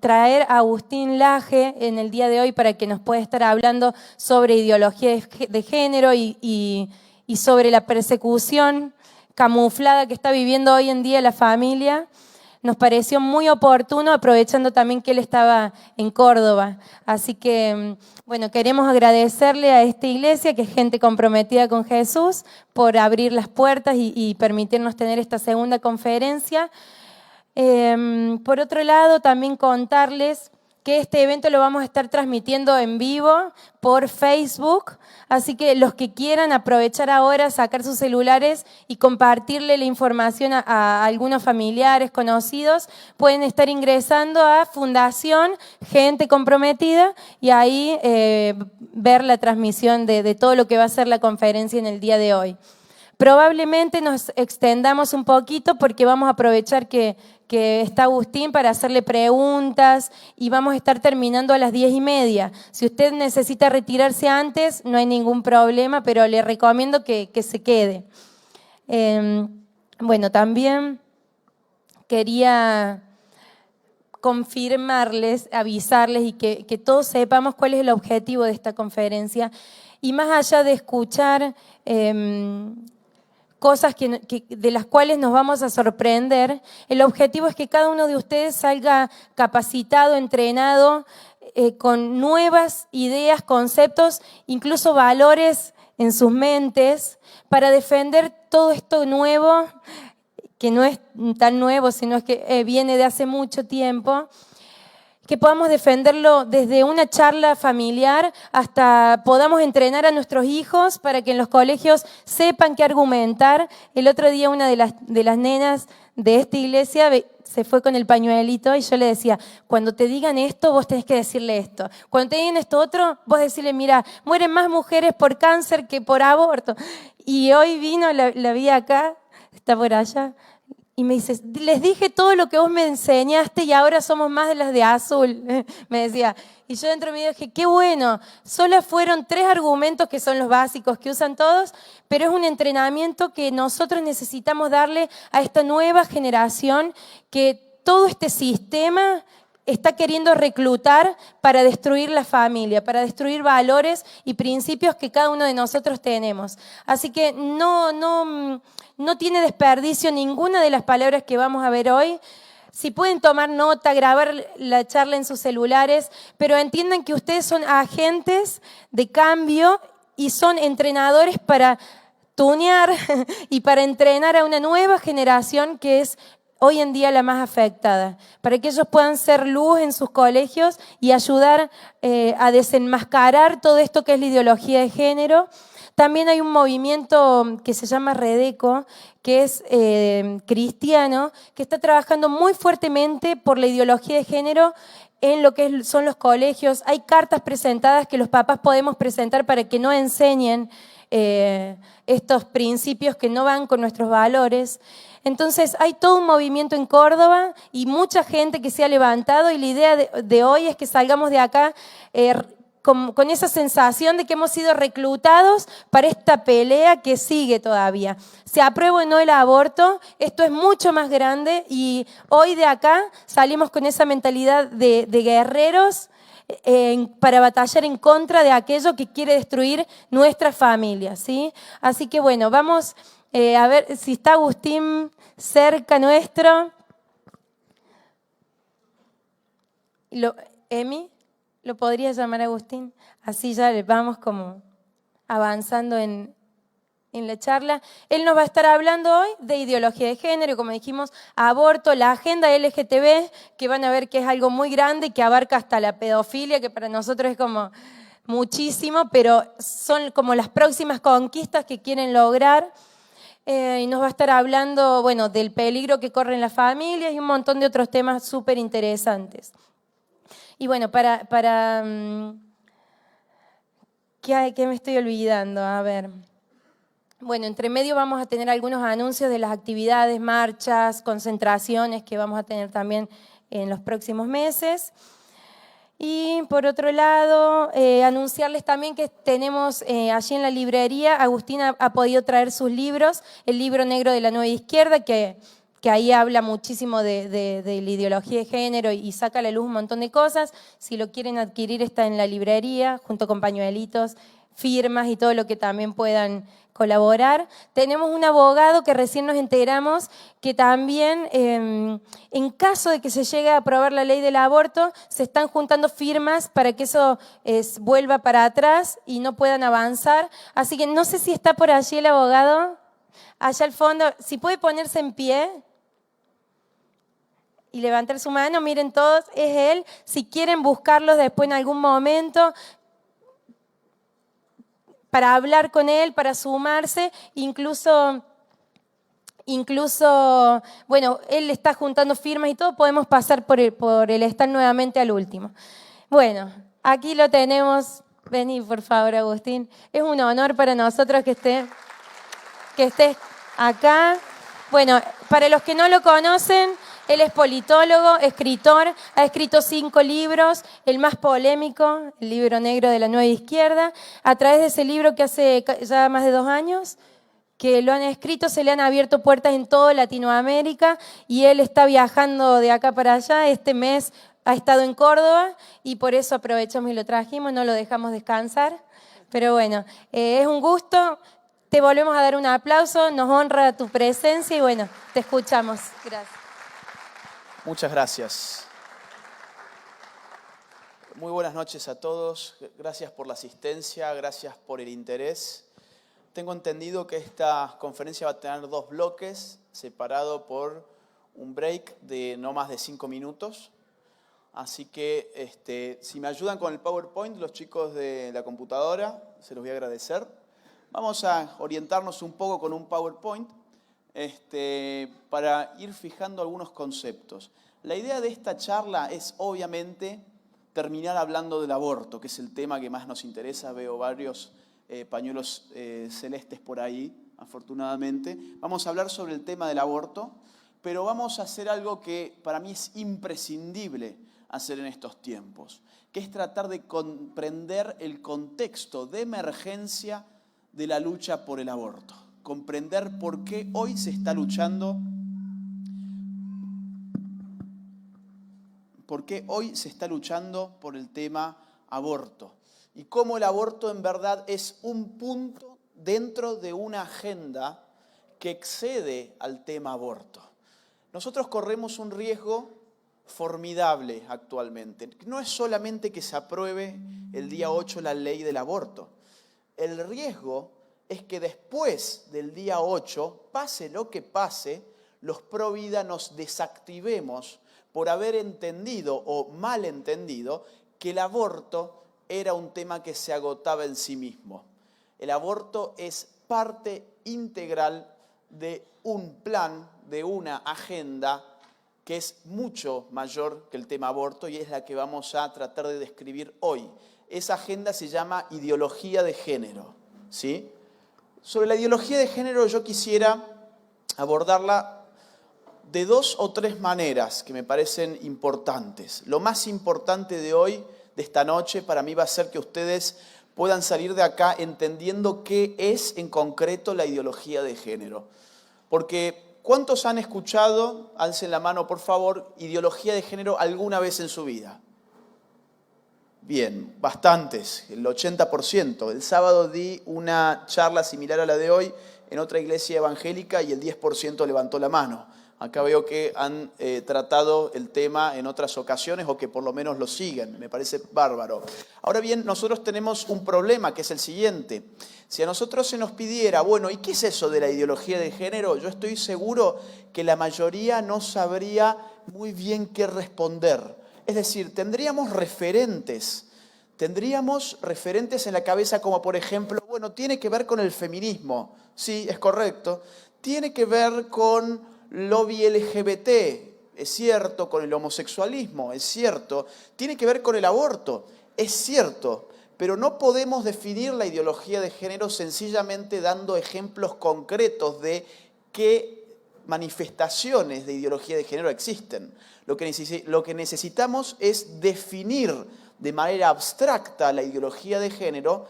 traer a Agustín Laje en el día de hoy para que nos pueda estar hablando sobre ideología de género y sobre la persecución camuflada que está viviendo hoy en día la familia. Nos pareció muy oportuno, aprovechando también que él estaba en Córdoba. Así que, bueno, queremos agradecerle a esta iglesia, que es gente comprometida con Jesús, por abrir las puertas y permitirnos tener esta segunda conferencia. Por otro lado, también contarles que este evento lo vamos a estar transmitiendo en vivo por Facebook, así que los que quieran aprovechar ahora, sacar sus celulares y compartirle la información a algunos familiares, conocidos, pueden estar ingresando a Fundación Gente Comprometida y ahí ver la transmisión de todo lo que va a ser la conferencia en el día de hoy. Probablemente nos extendamos un poquito porque vamos a aprovechar que está Agustín para hacerle preguntas y vamos a estar terminando a las 10:30. Si usted necesita retirarse antes, no hay ningún problema, pero le recomiendo que se quede. Bueno, también quería confirmarles, avisarles y que todos sepamos cuál es el objetivo de esta conferencia. Y más allá de escuchar cosas de las cuales nos vamos a sorprender, el objetivo es que cada uno de ustedes salga capacitado, entrenado, con nuevas ideas, conceptos, incluso valores en sus mentes, para defender todo esto nuevo, que no es tan nuevo, sino que viene de hace mucho tiempo, que podamos defenderlo desde una charla familiar hasta podamos entrenar a nuestros hijos para que en los colegios sepan qué argumentar. El otro día una de las nenas de esta iglesia se fue con el pañuelito y yo le decía, cuando te digan esto, vos tenés que decirle esto. Cuando te digan esto otro, vos decirle, mira, mueren más mujeres por cáncer que por aborto. Y hoy vino, la vi acá, está por allá, y me dice, les dije todo lo que vos me enseñaste y ahora somos más de las de azul, me decía. Y yo dentro de mí dije, qué bueno, solo fueron 3 argumentos que son los básicos que usan todos, pero es un entrenamiento que nosotros necesitamos darle a esta nueva generación que todo este sistema está queriendo reclutar para destruir la familia, para destruir valores y principios que cada uno de nosotros tenemos. Así que no tiene desperdicio ninguna de las palabras que vamos a ver hoy. Si pueden tomar nota, grabar la charla en sus celulares, pero entiendan que ustedes son agentes de cambio y son entrenadores para tunear y para entrenar a una nueva generación que es hoy en día la más afectada, para que ellos puedan ser luz en sus colegios y ayudar a desenmascarar todo esto que es la ideología de género. También hay un movimiento que se llama Redeco, que es cristiano, que está trabajando muy fuertemente por la ideología de género en lo que son los colegios. Hay cartas presentadas que los papás podemos presentar para que no enseñen estos principios que no van con nuestros valores. Entonces hay todo un movimiento en Córdoba y mucha gente que se ha levantado y la idea de hoy es que salgamos de acá con esa sensación de que hemos sido reclutados para esta pelea que sigue todavía. Se aprueba o no el aborto, esto es mucho más grande y hoy de acá salimos con esa mentalidad de guerreros para batallar en contra de aquello que quiere destruir nuestra familia, ¿sí? Así que bueno, vamos a ver si está Agustín cerca nuestro. Emi, ¿lo podría llamar Agustín? Así ya vamos como avanzando en la charla. Él nos va a estar hablando hoy de ideología de género, como dijimos, aborto, la agenda LGTB, que van a ver que es algo muy grande y que abarca hasta la pedofilia, que para nosotros es como muchísimo, pero son como las próximas conquistas que quieren lograr. Y nos va a estar hablando, bueno, del peligro que corren las familias y un montón de otros temas súper interesantes. Y bueno, ¿qué me estoy olvidando? A ver. Bueno, entre medio vamos a tener algunos anuncios de las actividades, marchas, concentraciones que vamos a tener también en los próximos meses. Y por otro lado, anunciarles también que tenemos allí en la librería, Agustín ha podido traer sus libros, el libro negro de la Nueva Izquierda, que que ahí habla muchísimo de la ideología de género y saca a la luz un montón de cosas. Si lo quieren adquirir está en la librería, junto con pañuelitos, firmas y todo lo que también puedan colaborar. Tenemos un abogado que recién nos enteramos que también, en caso de que se llegue a aprobar la ley del aborto, se están juntando firmas para que eso vuelva para atrás y no puedan avanzar. Así que no sé si está por allí el abogado, allá al fondo, si puede ponerse en pie y levantar su mano, miren todos, es él. Si quieren buscarlos después en algún momento, para hablar con él, para sumarse, incluso, bueno, él está juntando firmas y todo, podemos pasar por el stand nuevamente al último. Bueno, aquí lo tenemos. Vení, por favor, Agustín. Es un honor para nosotros que estés acá. Bueno, para los que no lo conocen, él es politólogo, escritor, ha escrito 5 libros, el más polémico, el libro negro de la Nueva Izquierda. A través de ese libro que hace ya más de 2 años que lo han escrito, se le han abierto puertas en toda Latinoamérica y él está viajando de acá para allá. Este mes ha estado en Córdoba y por eso aprovechamos y lo trajimos, no lo dejamos descansar. Pero bueno, es un gusto. Te volvemos a dar un aplauso, nos honra tu presencia y bueno, te escuchamos. Gracias. Muchas gracias. Muy buenas noches a todos. Gracias por la asistencia, gracias por el interés. Tengo entendido que esta conferencia va a tener 2 bloques, separado por un break de no más de 5 minutos. Así que si me ayudan con el PowerPoint, los chicos de la computadora, se los voy a agradecer. Vamos a orientarnos un poco con un PowerPoint para ir fijando algunos conceptos. La idea de esta charla es obviamente terminar hablando del aborto, que es el tema que más nos interesa. Veo varios pañuelos celestes por ahí, afortunadamente. Vamos a hablar sobre el tema del aborto, pero vamos a hacer algo que para mí es imprescindible hacer en estos tiempos, que es tratar de comprender el contexto de emergencia de la lucha por el aborto. Comprender por qué hoy se está luchando, por el tema aborto y cómo el aborto en verdad es un punto dentro de una agenda que excede al tema aborto. Nosotros corremos un riesgo formidable actualmente. No es solamente que se apruebe el día 8 la ley del aborto. El riesgo es que después del día 8, pase lo que pase, los pro vida nos desactivemos por haber entendido o mal entendido que el aborto era un tema que se agotaba en sí mismo. El aborto es parte integral de un plan, de una agenda que es mucho mayor que el tema aborto y es la que vamos a tratar de describir hoy. Esa agenda se llama ideología de género, ¿sí? Sobre la ideología de género yo quisiera abordarla de 2 o 3 maneras que me parecen importantes. Lo más importante de hoy, de esta noche, para mí va a ser que ustedes puedan salir de acá entendiendo qué es en concreto la ideología de género. Porque ¿cuántos han escuchado, alcen la mano por favor, ideología de género alguna vez en su vida? Bien, bastantes, el 80%. El sábado di una charla similar a la de hoy en otra iglesia evangélica y el 10% levantó la mano. Acá veo que han tratado el tema en otras ocasiones o que por lo menos lo siguen. Me parece bárbaro. Ahora bien, nosotros tenemos un problema que es el siguiente. Si a nosotros se nos pidiera, bueno, ¿y qué es eso de la ideología de género? Yo estoy seguro que la mayoría no sabría muy bien qué responder. Es decir, tendríamos referentes en la cabeza como por ejemplo, bueno, tiene que ver con el feminismo, sí, es correcto, tiene que ver con lobby LGBT, es cierto, con el homosexualismo, es cierto, tiene que ver con el aborto, es cierto, pero no podemos definir la ideología de género sencillamente dando ejemplos concretos de qué manifestaciones de ideología de género existen. Lo que necesitamos es definir de manera abstracta la ideología de género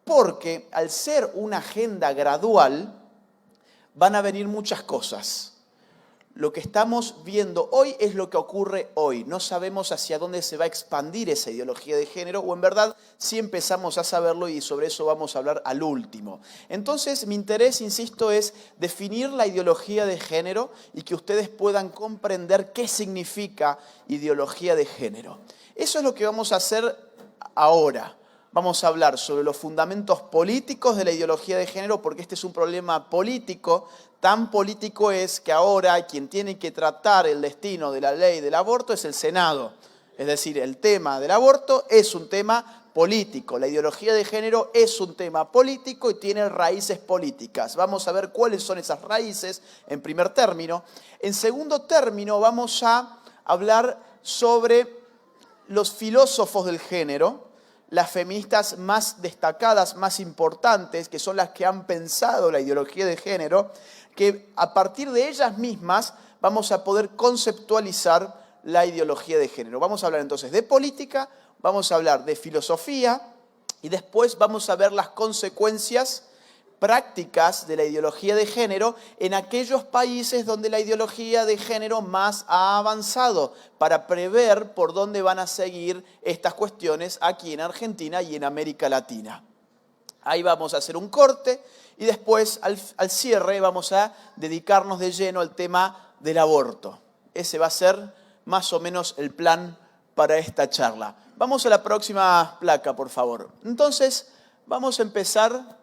porque al ser una agenda gradual van a venir muchas cosas. Lo que estamos viendo hoy es lo que ocurre hoy. No sabemos hacia dónde se va a expandir esa ideología de género, o en verdad sí empezamos a saberlo y sobre eso vamos a hablar al último. Entonces, mi interés, insisto, es definir la ideología de género y que ustedes puedan comprender qué significa ideología de género. Eso es lo que vamos a hacer ahora. Vamos a hablar sobre los fundamentos políticos de la ideología de género, porque este es un problema político. Tan político es que ahora quien tiene que tratar el destino de la ley del aborto es el Senado. Es decir, el tema del aborto es un tema político. La ideología de género es un tema político y tiene raíces políticas. Vamos a ver cuáles son esas raíces en primer término. En segundo término vamos a hablar sobre los filósofos del género, las feministas más destacadas, más importantes, que son las que han pensado la ideología de género, que a partir de ellas mismas vamos a poder conceptualizar la ideología de género. Vamos a hablar entonces de política, vamos a hablar de filosofía y después vamos a ver las consecuencias prácticas de la ideología de género en aquellos países donde la ideología de género más ha avanzado, para prever por dónde van a seguir estas cuestiones aquí en Argentina y en América Latina. Ahí vamos a hacer un corte y después al cierre vamos a dedicarnos de lleno al tema del aborto. Ese va a ser más o menos el plan para esta charla. Vamos a la próxima placa, por favor. Entonces, vamos a empezar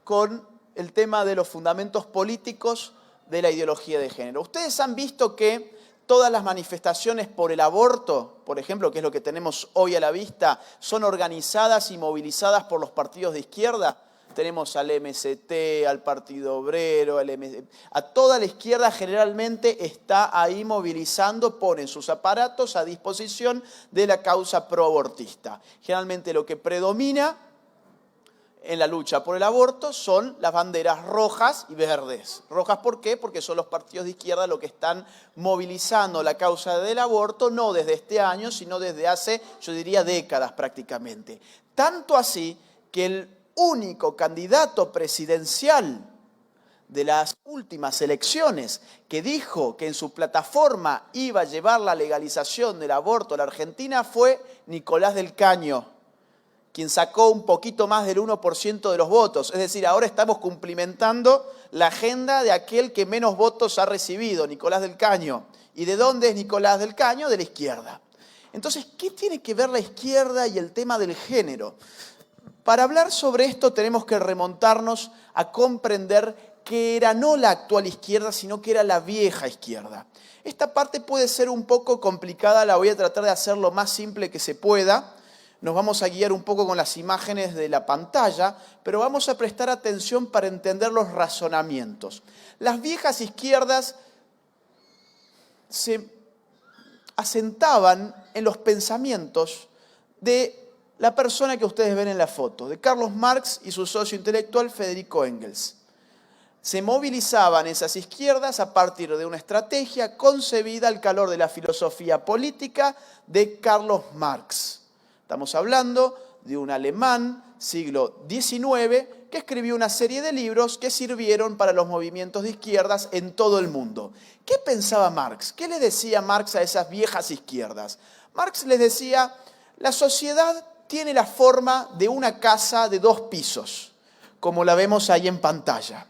con el tema de los fundamentos políticos de la ideología de género. Ustedes han visto que todas las manifestaciones por el aborto, por ejemplo, que es lo que tenemos hoy a la vista, son organizadas y movilizadas por los partidos de izquierda. Tenemos al MST, al Partido Obrero, a toda la izquierda generalmente está ahí movilizando, ponen sus aparatos a disposición de la causa proabortista. Generalmente lo que predomina en la lucha por el aborto son las banderas rojas y verdes. ¿Rojas por qué? Porque son los partidos de izquierda los que están movilizando la causa del aborto, no desde este año, sino desde hace, yo diría, décadas prácticamente. Tanto así que el único candidato presidencial de las últimas elecciones que dijo que en su plataforma iba a llevar la legalización del aborto a la Argentina fue Nicolás del Caño, quien sacó un poquito más del 1% de los votos. Es decir, ahora estamos cumplimentando la agenda de aquel que menos votos ha recibido, Nicolás del Caño. ¿Y de dónde es Nicolás del Caño? De la izquierda. Entonces, ¿qué tiene que ver la izquierda y el tema del género? Para hablar sobre esto tenemos que remontarnos a comprender que era no la actual izquierda, sino que era la vieja izquierda. Esta parte puede ser un poco complicada, la voy a tratar de hacer lo más simple que se pueda. Nos vamos a guiar un poco con las imágenes de la pantalla, pero vamos a prestar atención para entender los razonamientos. Las viejas izquierdas se asentaban en los pensamientos de la persona que ustedes ven en la foto, de Carlos Marx y su socio intelectual Federico Engels. Se movilizaban esas izquierdas a partir de una estrategia concebida al calor de la filosofía política de Carlos Marx. Estamos hablando de un alemán, siglo XIX, que escribió una serie de libros que sirvieron para los movimientos de izquierdas en todo el mundo. ¿Qué pensaba Marx? ¿Qué le decía Marx a esas viejas izquierdas? Marx les decía, la sociedad tiene la forma de una casa de 2 pisos, como la vemos ahí en pantalla.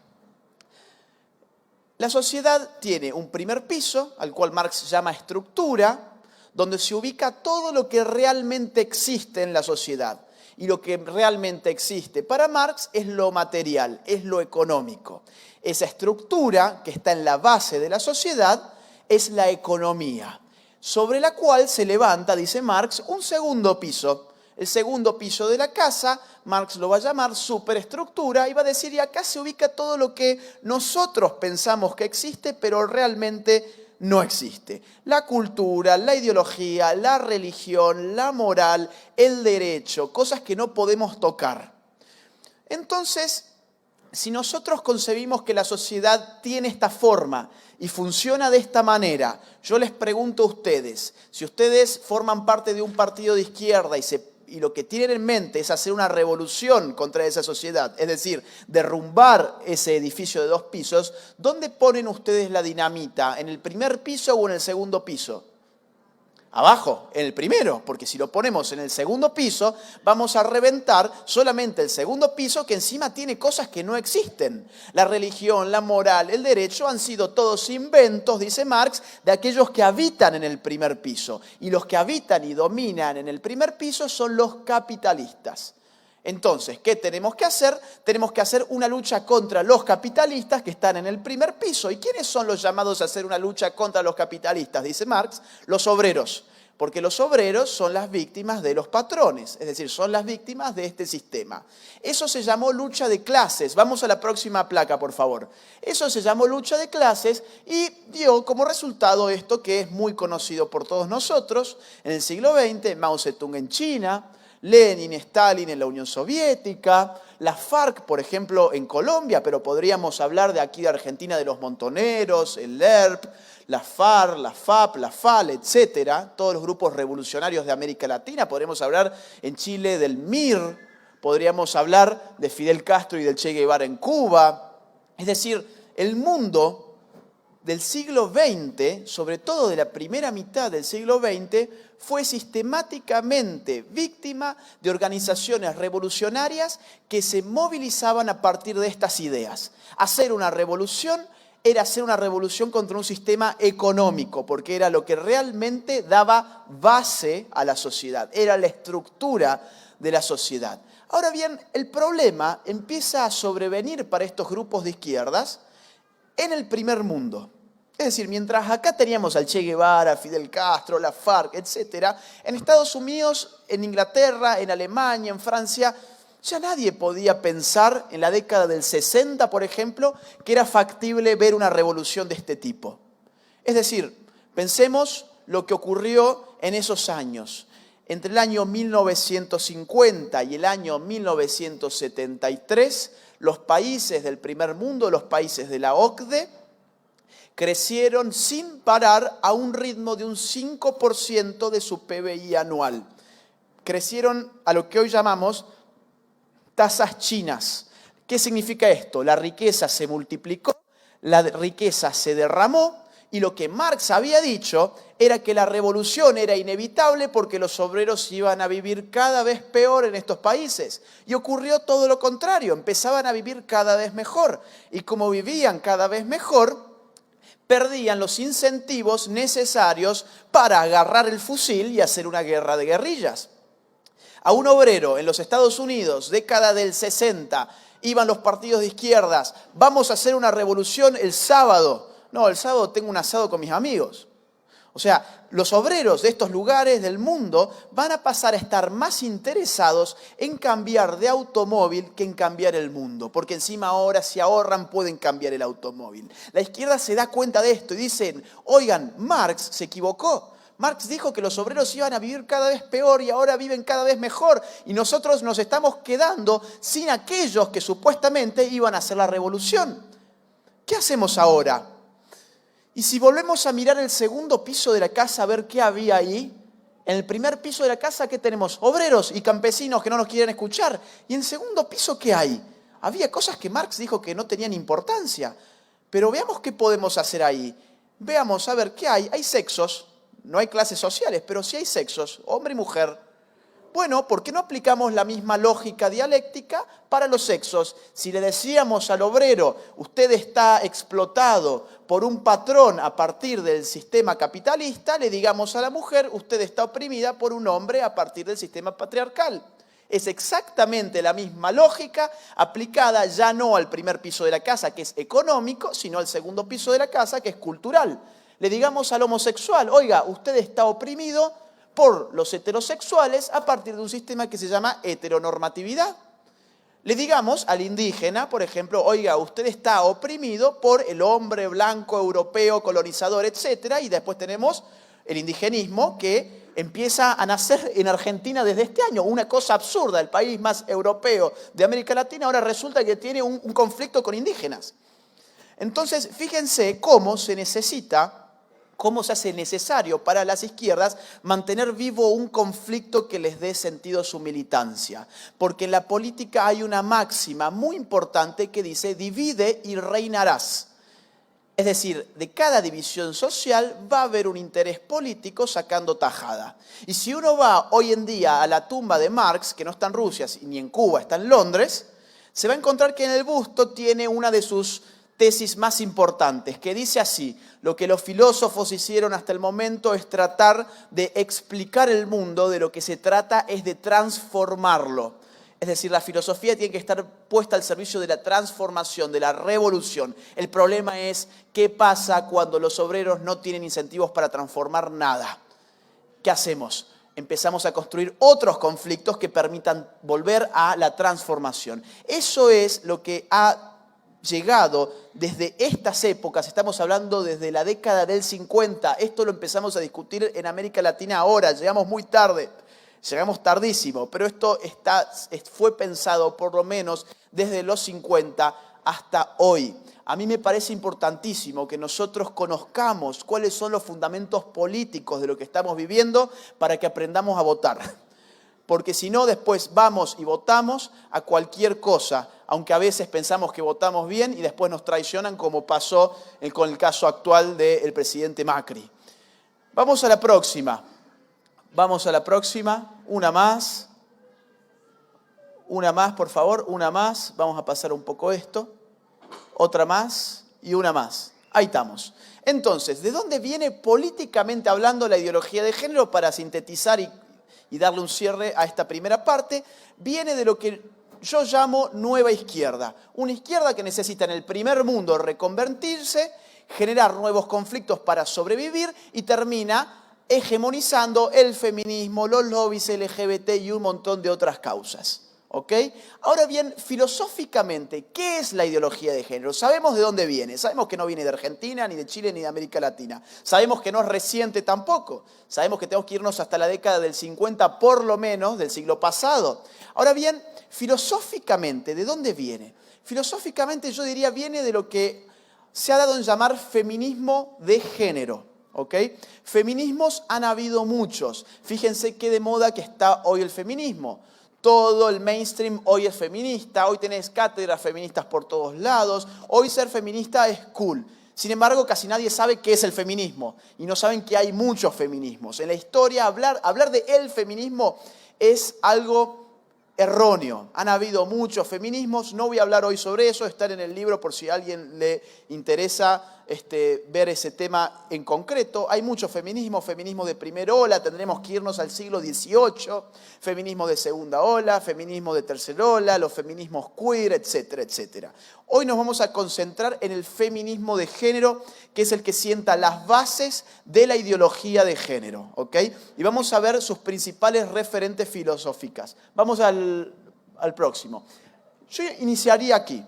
La sociedad tiene un primer piso, al cual Marx llama estructura, donde se ubica todo lo que realmente existe en la sociedad. Y lo que realmente existe para Marx es lo material, es lo económico. Esa estructura que está en la base de la sociedad es la economía, sobre la cual se levanta, dice Marx, un segundo piso. El segundo piso de la casa, Marx lo va a llamar superestructura y va a decir, y acá se ubica todo lo que nosotros pensamos que existe, pero realmente no existe. La cultura, la ideología, la religión, la moral, el derecho, cosas que no podemos tocar. Entonces, si nosotros concebimos que la sociedad tiene esta forma y funciona de esta manera, yo les pregunto a ustedes, si ustedes forman parte de un partido de izquierda y se y lo que tienen en mente es hacer una revolución contra esa sociedad, es decir, derrumbar ese edificio de 2 pisos, ¿dónde ponen ustedes la dinamita? ¿En el primer piso o en el segundo piso? Abajo, en el primero, porque si lo ponemos en el segundo piso, vamos a reventar solamente el segundo piso, que encima tiene cosas que no existen. La religión, la moral, el derecho han sido todos inventos, dice Marx, de aquellos que habitan en el primer piso. Y los que habitan y dominan en el primer piso son los capitalistas. Entonces, ¿qué tenemos que hacer? Tenemos que hacer una lucha contra los capitalistas que están en el primer piso. ¿Y quiénes son los llamados a hacer una lucha contra los capitalistas? Dice Marx, los obreros. Porque los obreros son las víctimas de los patrones, es decir, son las víctimas de este sistema. Eso se llamó lucha de clases. Vamos a la próxima placa, por favor. Eso se llamó lucha de clases y dio como resultado esto que es muy conocido por todos nosotros. En el siglo XX, Mao Zedong en China, Lenin, Stalin en la Unión Soviética, la FARC, por ejemplo, en Colombia, pero podríamos hablar de aquí de Argentina de los Montoneros, el ERP, la FARC, la FAP, la FAL, etcétera, todos los grupos revolucionarios de América Latina. Podríamos hablar en Chile del MIR, podríamos hablar de Fidel Castro y del Che Guevara en Cuba. Es decir, el mundo del siglo XX, sobre todo de la primera mitad del siglo XX, fue sistemáticamente víctima de organizaciones revolucionarias que se movilizaban a partir de estas ideas. Hacer una revolución era hacer una revolución contra un sistema económico, porque era lo que realmente daba base a la sociedad, era la estructura de la sociedad. Ahora bien, el problema empieza a sobrevenir para estos grupos de izquierdas en el primer mundo. Es decir, mientras acá teníamos al Che Guevara, Fidel Castro, la FARC, etc., en Estados Unidos, en Inglaterra, en Alemania, en Francia, ya nadie podía pensar en la década del 60, por ejemplo, que era factible ver una revolución de este tipo. Es decir, pensemos lo que ocurrió en esos años. Entre el año 1950 y el año 1973, los países del primer mundo, los países de la OCDE, crecieron sin parar a un ritmo de un 5% de su PBI anual. Crecieron a lo que hoy llamamos tasas chinas. ¿Qué significa esto? La riqueza se multiplicó, la riqueza se derramó y lo que Marx había dicho era que la revolución era inevitable porque los obreros iban a vivir cada vez peor en estos países. Y ocurrió todo lo contrario, empezaban a vivir cada vez mejor. Y como vivían cada vez mejor, perdían los incentivos necesarios para agarrar el fusil y hacer una guerra de guerrillas. A un obrero en los Estados Unidos, década del 60, iban los partidos de izquierdas, vamos a hacer una revolución el sábado. No, el sábado tengo un asado con mis amigos. O sea, los obreros de estos lugares del mundo van a pasar a estar más interesados en cambiar de automóvil que en cambiar el mundo, porque encima ahora si ahorran pueden cambiar el automóvil. La izquierda se da cuenta de esto y dicen, oigan, Marx se equivocó. Marx dijo que los obreros iban a vivir cada vez peor y ahora viven cada vez mejor y nosotros nos estamos quedando sin aquellos que supuestamente iban a hacer la revolución. ¿Qué hacemos ahora? Y si volvemos a mirar el segundo piso de la casa a ver qué había ahí, en el primer piso de la casa, ¿qué tenemos? Obreros y campesinos que no nos quieren escuchar. Y en el segundo piso, ¿qué hay? Había cosas que Marx dijo que no tenían importancia. Pero veamos qué podemos hacer ahí. Veamos, a ver, ¿qué hay? Hay sexos, no hay clases sociales, pero sí hay sexos, hombre y mujer. Bueno, ¿por qué no aplicamos la misma lógica dialéctica para los sexos? Si le decíamos al obrero, usted está explotado por un patrón a partir del sistema capitalista, le digamos a la mujer, usted está oprimida por un hombre a partir del sistema patriarcal. Es exactamente la misma lógica aplicada ya no al primer piso de la casa, que es económico, sino al segundo piso de la casa, que es cultural. Le digamos al homosexual, oiga, usted está oprimido por los heterosexuales a partir de un sistema que se llama heteronormatividad. Le digamos al indígena, por ejemplo, oiga, usted está oprimido por el hombre blanco, europeo, colonizador, etc. Y después tenemos el indigenismo que empieza a nacer en Argentina desde este año. Una cosa absurda, el país más europeo de América Latina ahora resulta que tiene un conflicto con indígenas. Entonces, fíjense cómo se necesita cómo se hace necesario para las izquierdas mantener vivo un conflicto que les dé sentido a su militancia. Porque en la política hay una máxima muy importante que dice: divide y reinarás. Es decir, de cada división social va a haber un interés político sacando tajada. Y si uno va hoy en día a la tumba de Marx, que no está en Rusia ni en Cuba, está en Londres, se va a encontrar que en el busto tiene una de sus tesis más importantes, que dice así: lo que los filósofos hicieron hasta el momento es tratar de explicar el mundo, de lo que se trata es de transformarlo. Es decir, la filosofía tiene que estar puesta al servicio de la transformación, de la revolución. El problema es qué pasa cuando los obreros no tienen incentivos para transformar nada. ¿Qué hacemos? Empezamos a construir otros conflictos que permitan volver a la transformación. Eso es lo que ha llegado desde estas épocas, estamos hablando desde la década del 50, esto lo empezamos a discutir en América Latina ahora, llegamos muy tarde, llegamos tardísimo, pero esto fue pensado por lo menos desde los 50 hasta hoy. A mí me parece importantísimo que nosotros conozcamos cuáles son los fundamentos políticos de lo que estamos viviendo para que aprendamos a votar. Porque si no, después vamos y votamos a cualquier cosa, aunque a veces pensamos que votamos bien y después nos traicionan, como pasó con el caso actual del presidente Macri. Vamos a la próxima. Vamos a la próxima. Una más. Una más, por favor. Una más. Vamos a pasar un poco esto. Otra más y una más. Ahí estamos. Entonces, ¿de dónde viene políticamente hablando la ideología de género? Para sintetizar y darle un cierre a esta primera parte, viene de lo que yo llamo nueva izquierda. Una izquierda que necesita en el primer mundo reconvertirse, generar nuevos conflictos para sobrevivir y termina hegemonizando el feminismo, los lobbies LGBT y un montón de otras causas. ¿Ok? Ahora bien, filosóficamente, ¿qué es la ideología de género? Sabemos de dónde viene. Sabemos que no viene de Argentina, ni de Chile, ni de América Latina. Sabemos que no es reciente tampoco. Sabemos que tenemos que irnos hasta la década del 50, por lo menos, del siglo pasado. Ahora bien, filosóficamente, ¿de dónde viene? Filosóficamente yo diría viene de lo que se ha dado en llamar feminismo de género. ¿Ok? Feminismos han habido muchos. Fíjense qué de moda que está hoy el feminismo. Todo el mainstream hoy es feminista, hoy tenés cátedras feministas por todos lados, hoy ser feminista es cool. Sin embargo, casi nadie sabe qué es el feminismo y no saben que hay muchos feminismos. En la historia, hablar de el feminismo es algo erróneo. Han habido muchos feminismos, no voy a hablar hoy sobre eso, está en el libro por si a alguien le interesa ver ese tema en concreto. Hay mucho feminismo, feminismo de primera ola, tendremos que irnos al siglo XVIII, feminismo de segunda ola, feminismo de tercera ola, los feminismos queer, etcétera, etcétera. Hoy nos vamos a concentrar en el feminismo de género, que es el que sienta las bases de la ideología de género, ¿ok? Y vamos a ver sus principales referentes filosóficas. Vamos al próximo. Yo iniciaría aquí.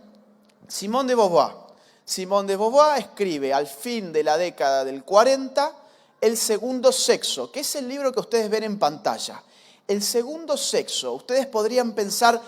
Simone de Beauvoir. Simone de Beauvoir escribe al fin de la década del 40 El segundo sexo, que es el libro que ustedes ven en pantalla. El segundo sexo, ustedes podrían pensar,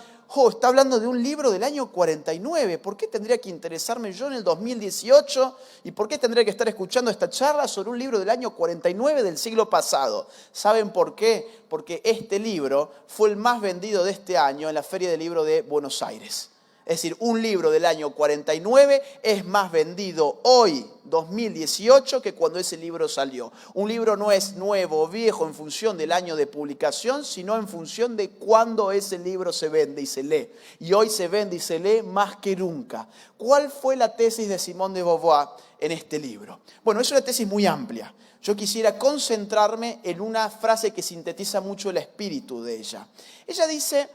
está hablando de un libro del año 49, ¿por qué tendría que interesarme yo en el 2018? ¿Y por qué tendría que estar escuchando esta charla sobre un libro del año 49 del siglo pasado? ¿Saben por qué? Porque este libro fue el más vendido de este año en la Feria del Libro de Buenos Aires. Es decir, un libro del año 49 es más vendido hoy, 2018, que cuando ese libro salió. Un libro no es nuevo o viejo en función del año de publicación, sino en función de cuándo ese libro se vende y se lee. Y hoy se vende y se lee más que nunca. ¿Cuál fue la tesis de Simone de Beauvoir en este libro? Bueno, es una tesis muy amplia. Yo quisiera concentrarme en una frase que sintetiza mucho el espíritu de ella. Ella dice,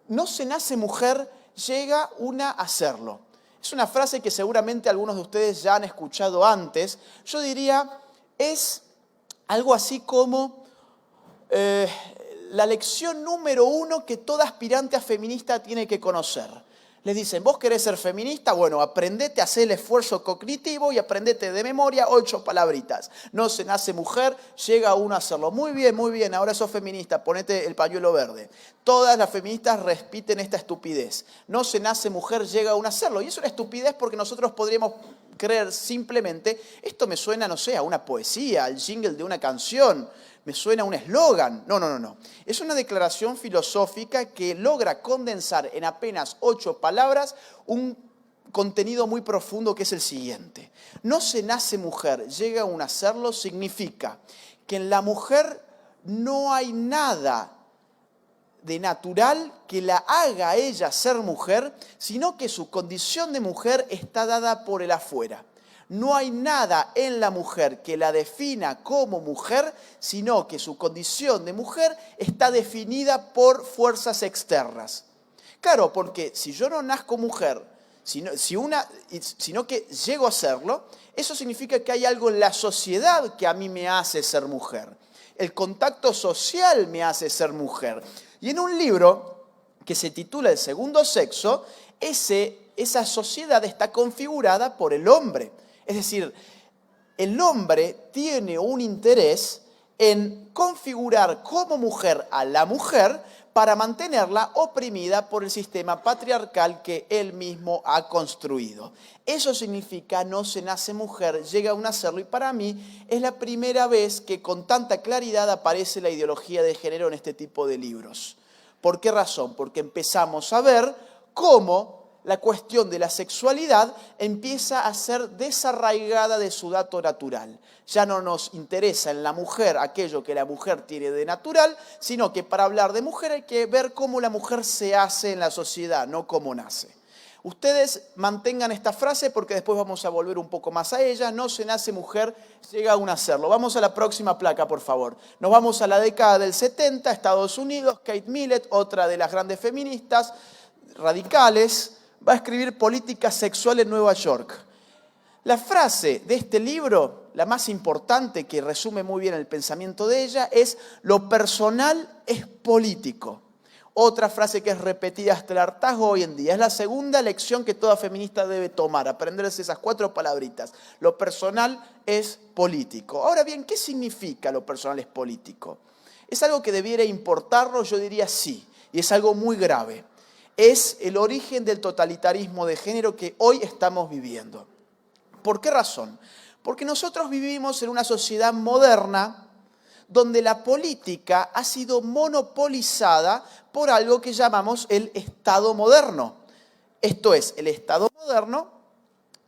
no se nace mujer, llega una a serlo. Es una frase que seguramente algunos de ustedes ya han escuchado antes. Yo diría, es algo así como la lección número 1 que toda aspirante a feminista tiene que conocer. Les dicen, ¿vos querés ser feminista? Bueno, aprendete a hacer el esfuerzo cognitivo y aprendete de memoria 8 palabritas. No se nace mujer, llega uno a hacerlo. Muy bien, ahora sos feminista, ponete el pañuelo verde. Todas las feministas repiten esta estupidez. No se nace mujer, llega uno a hacerlo. Y es una estupidez porque nosotros podríamos creer simplemente, esto me suena, no sé, a una poesía, al jingle de una canción, me suena a un eslogan. No. Es una declaración filosófica que logra condensar en apenas 8 palabras un contenido muy profundo que es el siguiente. No se nace mujer, llega a hacerlo, significa que en la mujer no hay nada de natural que la haga a ella ser mujer, sino que su condición de mujer está dada por el afuera. No hay nada en la mujer que la defina como mujer, sino que su condición de mujer está definida por fuerzas externas. Claro, porque si yo no nazco mujer, sino que llego a serlo, eso significa que hay algo en la sociedad que a mí me hace ser mujer. El contacto social me hace ser mujer. Y en un libro que se titula El segundo sexo, esa sociedad está configurada por el hombre. Es decir, el hombre tiene un interés en configurar como mujer a la mujer para mantenerla oprimida por el sistema patriarcal que él mismo ha construido. Eso significa no se nace mujer, llega a nacerlo, y para mí es la primera vez que con tanta claridad aparece la ideología de género en este tipo de libros. ¿Por qué razón? Porque empezamos a ver cómo la cuestión de la sexualidad empieza a ser desarraigada de su dato natural. Ya no nos interesa en la mujer aquello que la mujer tiene de natural, sino que para hablar de mujer hay que ver cómo la mujer se hace en la sociedad, no cómo nace. Ustedes mantengan esta frase porque después vamos a volver un poco más a ella. No se nace mujer, llega a nacerlo. Vamos a la próxima placa, por favor. Nos vamos a la década del 70, Estados Unidos. Kate Millett, otra de las grandes feministas radicales, va a escribir Política Sexual en Nueva York. La frase de este libro, la más importante, que resume muy bien el pensamiento de ella, es: lo personal es político. Otra frase que es repetida hasta el hartazgo hoy en día. Es la segunda lección que toda feminista debe tomar, aprenderse esas 4 palabritas. Lo personal es político. Ahora bien, ¿qué significa lo personal es político? ¿Es algo que debiera importarnos? Yo diría sí, y es algo muy grave. Es el origen del totalitarismo de género que hoy estamos viviendo. ¿Por qué razón? Porque nosotros vivimos en una sociedad moderna donde la política ha sido monopolizada por algo que llamamos el Estado moderno. Esto es, el Estado moderno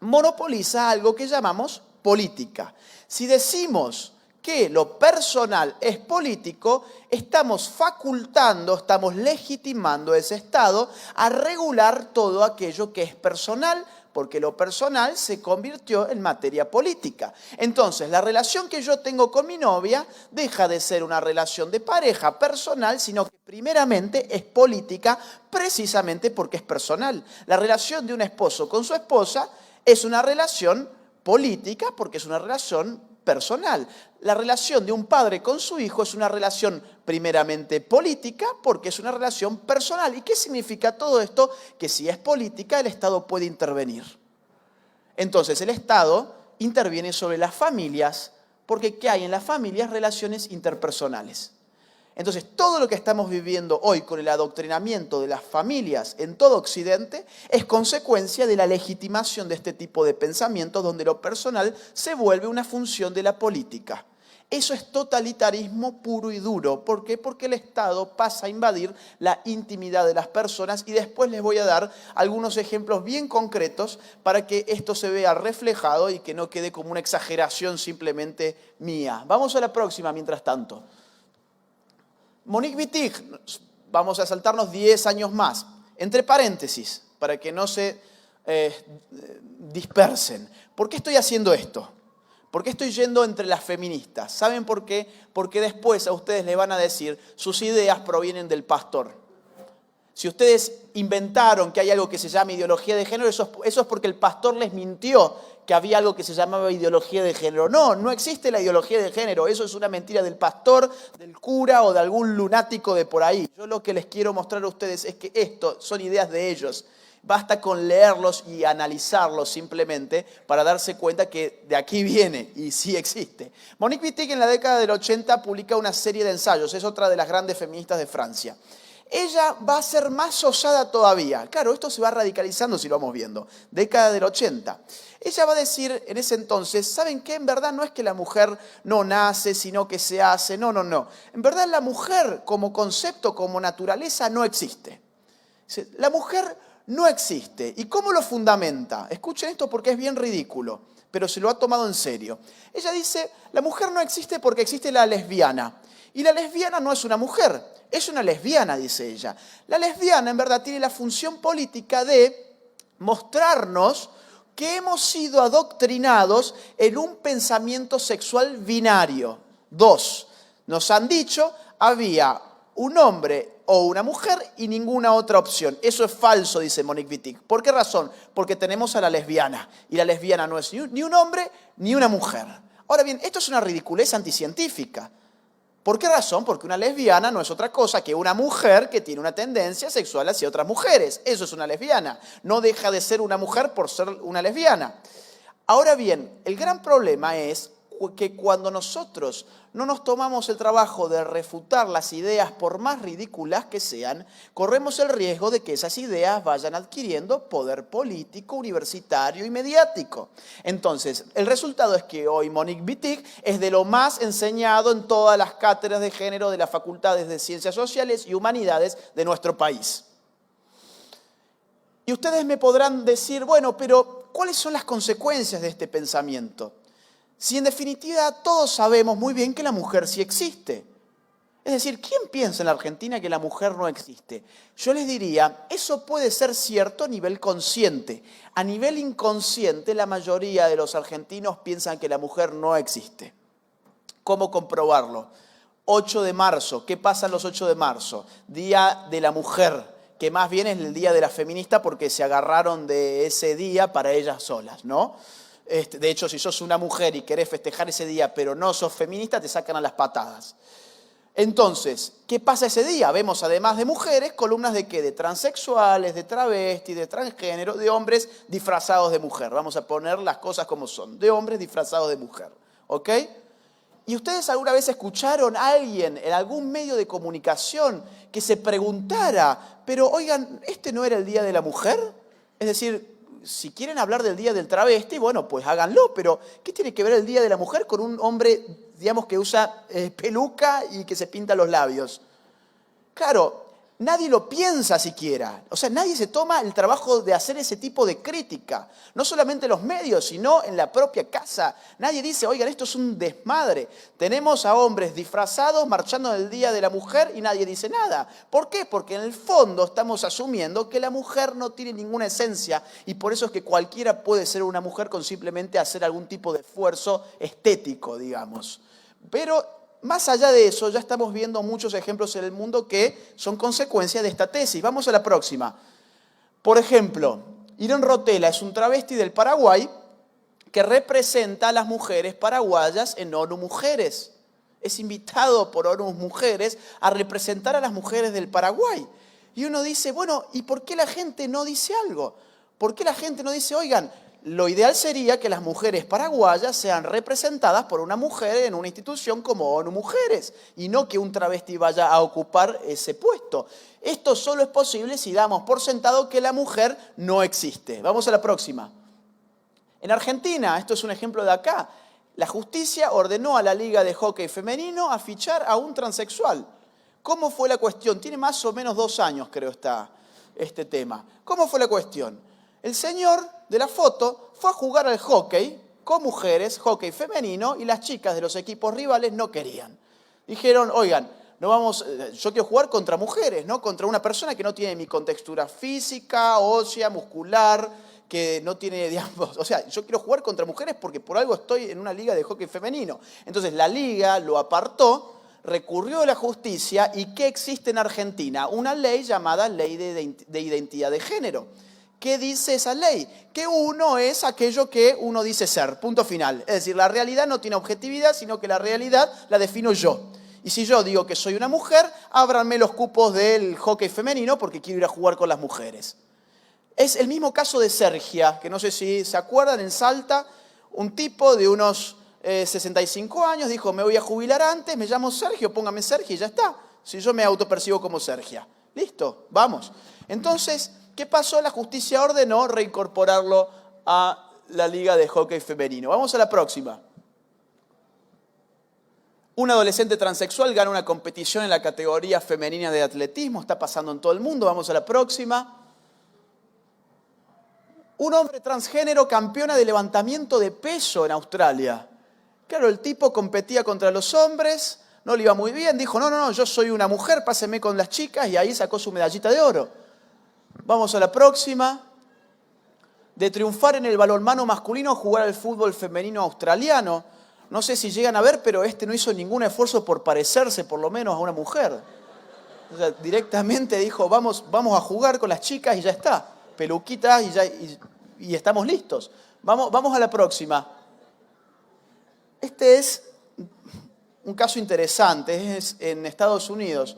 monopoliza algo que llamamos política. Si decimos que lo personal es político, estamos facultando, estamos legitimando a ese Estado a regular todo aquello que es personal, porque lo personal se convirtió en materia política. Entonces, la relación que yo tengo con mi novia deja de ser una relación de pareja personal, sino que primeramente es política, precisamente porque es personal. La relación de un esposo con su esposa es una relación política porque es una relación personal. La relación de un padre con su hijo es una relación primeramente política porque es una relación personal. ¿Y qué significa todo esto? Que si es política, el Estado puede intervenir. Entonces, el Estado interviene sobre las familias porque ¿qué hay en las familias? Relaciones interpersonales. Entonces, todo lo que estamos viviendo hoy con el adoctrinamiento de las familias en todo Occidente es consecuencia de la legitimación de este tipo de pensamientos donde lo personal se vuelve una función de la política. Eso es totalitarismo puro y duro. ¿Por qué? Porque el Estado pasa a invadir la intimidad de las personas y después les voy a dar algunos ejemplos bien concretos para que esto se vea reflejado y que no quede como una exageración simplemente mía. Vamos a la próxima mientras tanto. Monique Wittig, vamos a saltarnos 10 años más, entre paréntesis, para que no se dispersen. ¿Por qué estoy haciendo esto? ¿Por qué estoy yendo entre las feministas? ¿Saben por qué? Porque después a ustedes les van a decir, sus ideas provienen del pastor. Si ustedes inventaron que hay algo que se llama ideología de género, eso es porque el pastor les mintió que había algo que se llamaba ideología de género. No, no existe la ideología de género. Eso es una mentira del pastor, del cura o de algún lunático de por ahí. Yo lo que les quiero mostrar a ustedes es que esto son ideas de ellos. Basta con leerlos y analizarlos simplemente para darse cuenta que de aquí viene y sí existe. Monique Wittig en la década del 80 publica una serie de ensayos, es otra de las grandes feministas de Francia. Ella va a ser más osada todavía. Claro, esto se va radicalizando si lo vamos viendo. Década del 80. Ella va a decir en ese entonces, ¿saben qué? En verdad no es que la mujer no nace, sino que se hace. No, no, no. En verdad la mujer como concepto, como naturaleza, no existe. La mujer no existe. ¿Y cómo lo fundamenta? Escuchen esto porque es bien ridículo, pero se lo ha tomado en serio. Ella dice, la mujer no existe porque existe la lesbiana. Y la lesbiana no es una mujer, es una lesbiana, dice ella. La lesbiana en verdad tiene la función política de mostrarnos que hemos sido adoctrinados en un pensamiento sexual binario. 2, nos han dicho, había un hombre o una mujer y ninguna otra opción. Eso es falso, dice Monique Wittig. ¿Por qué razón? Porque tenemos a la lesbiana. Y la lesbiana no es ni un hombre ni una mujer. Ahora bien, esto es una ridiculez anticientífica. ¿Por qué razón? Porque una lesbiana no es otra cosa que una mujer que tiene una tendencia sexual hacia otras mujeres. Eso es una lesbiana. No deja de ser una mujer por ser una lesbiana. Ahora bien, el gran problema es que cuando nosotros no nos tomamos el trabajo de refutar las ideas, por más ridículas que sean, corremos el riesgo de que esas ideas vayan adquiriendo poder político, universitario y mediático. Entonces, el resultado es que hoy Monique Wittig es de lo más enseñado en todas las cátedras de género de las facultades de Ciencias Sociales y Humanidades de nuestro país. Y ustedes me podrán decir, bueno, pero ¿cuáles son las consecuencias de este pensamiento? Si en definitiva todos sabemos muy bien que la mujer sí existe. Es decir, ¿quién piensa en la Argentina que la mujer no existe? Yo les diría, eso puede ser cierto a nivel consciente. A nivel inconsciente, la mayoría de los argentinos piensan que la mujer no existe. ¿Cómo comprobarlo? 8 de marzo, ¿qué pasa los 8 de marzo? Día de la mujer, que más bien es el día de la feminista porque se agarraron de ese día para ellas solas, ¿no? De hecho, si sos una mujer y querés festejar ese día, pero no sos feminista, te sacan a las patadas. Entonces, ¿qué pasa ese día? Vemos, además de mujeres, columnas de ¿qué? De transexuales, de travestis, de transgénero, de hombres disfrazados de mujer. Vamos a poner las cosas como son, de hombres disfrazados de mujer. ¿Ok? ¿Y ustedes alguna vez escucharon a alguien en algún medio de comunicación que se preguntara, pero oigan, ¿este no era el Día de la Mujer? Es decir, si quieren hablar del Día del Travesti, bueno, pues háganlo, pero ¿qué tiene que ver el Día de la Mujer con un hombre, digamos, que usa peluca y que se pinta los labios? Claro, nadie lo piensa siquiera. O sea, nadie se toma el trabajo de hacer ese tipo de crítica. No solamente en los medios, sino en la propia casa. Nadie dice, oigan, esto es un desmadre. Tenemos a hombres disfrazados marchando en el Día de la Mujer y nadie dice nada. ¿Por qué? Porque en el fondo estamos asumiendo que la mujer no tiene ninguna esencia y por eso es que cualquiera puede ser una mujer con simplemente hacer algún tipo de esfuerzo estético, digamos. Pero más allá de eso, ya estamos viendo muchos ejemplos en el mundo que son consecuencia de esta tesis. Vamos a la próxima. Por ejemplo, Irene Rotella es un travesti del Paraguay que representa a las mujeres paraguayas en ONU Mujeres. Es invitado por ONU Mujeres a representar a las mujeres del Paraguay. Y uno dice, bueno, ¿y por qué la gente no dice algo? ¿Por qué la gente no dice, oigan, lo ideal sería que las mujeres paraguayas sean representadas por una mujer en una institución como ONU Mujeres y no que un travesti vaya a ocupar ese puesto? Esto solo es posible si damos por sentado que la mujer no existe. Vamos a la próxima. En Argentina, esto es un ejemplo de acá, la justicia ordenó a la Liga de Hockey Femenino a fichar a un transexual. ¿Cómo fue la cuestión? Tiene más o menos 2 años, creo, este tema. ¿Cómo fue la cuestión? El señor de la foto fue a jugar al hockey con mujeres, hockey femenino, y las chicas de los equipos rivales no querían. Dijeron, oigan, yo quiero jugar contra mujeres, ¿no? Contra una persona que no tiene mi contextura física, ósea, muscular, que no tiene, digamos, o sea, yo quiero jugar contra mujeres porque por algo estoy en una liga de hockey femenino. Entonces la liga lo apartó, recurrió a la justicia, ¿y qué existe en Argentina? Una ley llamada Ley de Identidad de Género. ¿Qué dice esa ley? Que uno es aquello que uno dice ser, punto final. Es decir, la realidad no tiene objetividad, sino que la realidad la defino yo. Y si yo digo que soy una mujer, ábranme los cupos del hockey femenino porque quiero ir a jugar con las mujeres. Es el mismo caso de Sergia, que no sé si se acuerdan, en Salta, un tipo de unos 65 años dijo, me voy a jubilar antes, me llamo Sergio, póngame Sergio y ya está. Si yo me autopercibo como Sergia. Listo, vamos. Entonces, ¿qué pasó? La justicia ordenó reincorporarlo a la Liga de Hockey Femenino. Vamos a la próxima. Un adolescente transexual gana una competición en la categoría femenina de atletismo. Está pasando en todo el mundo. Vamos a la próxima. Un hombre transgénero campeona de levantamiento de peso en Australia. Claro, el tipo competía contra los hombres, no le iba muy bien. Dijo, no, yo soy una mujer, páseme con las chicas. Y ahí sacó su medallita de oro. Vamos a la próxima. De triunfar en el balonmano masculino, jugar al fútbol femenino australiano. No sé si llegan a ver, pero este no hizo ningún esfuerzo por parecerse, por lo menos, a una mujer. O sea, directamente dijo, vamos a jugar con las chicas y ya está. Peluquitas y estamos listos. Vamos a la próxima. Este es un caso interesante, es en Estados Unidos.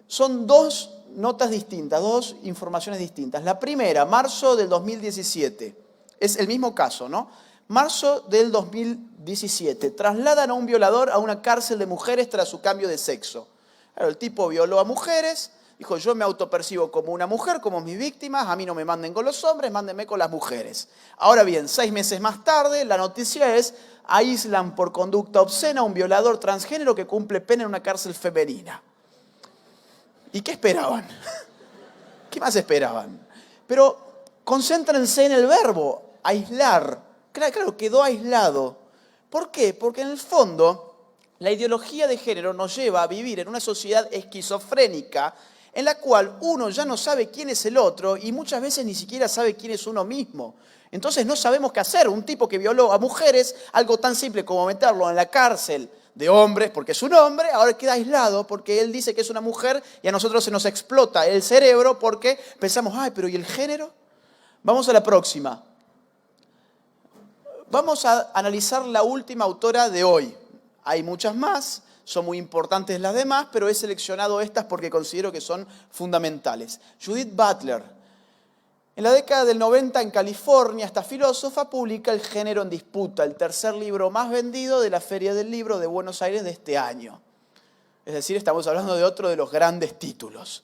Son dos notas distintas, dos informaciones distintas. La primera, marzo del 2017. Es el mismo caso, ¿no? Marzo del 2017. Trasladan a un violador a una cárcel de mujeres tras su cambio de sexo. Claro, el tipo violó a mujeres, dijo, yo me autopercibo como una mujer, como mis víctimas, a mí no me manden con los hombres, mándenme con las mujeres. Ahora bien, 6 meses más tarde, la noticia es, aíslan por conducta obscena a un violador transgénero que cumple pena en una cárcel femenina. ¿Y qué esperaban? ¿Qué más esperaban? Pero concéntrense en el verbo, aislar. Claro, quedó aislado. ¿Por qué? Porque en el fondo la ideología de género nos lleva a vivir en una sociedad esquizofrénica en la cual uno ya no sabe quién es el otro y muchas veces ni siquiera sabe quién es uno mismo. Entonces no sabemos qué hacer. Un tipo que violó a mujeres, algo tan simple como meterlo en la cárcel de hombres, porque es un hombre, ahora queda aislado porque él dice que es una mujer y a nosotros se nos explota el cerebro porque pensamos, ay, pero ¿y el género? Vamos a la próxima. Vamos a analizar la última autora de hoy. Hay muchas más, son muy importantes las demás, pero he seleccionado estas porque considero que son fundamentales. Judith Butler. En la década del 90 en California, esta filósofa publica El género en disputa, el tercer libro más vendido de la Feria del Libro de Buenos Aires de este año. Es decir, estamos hablando de otro de los grandes títulos.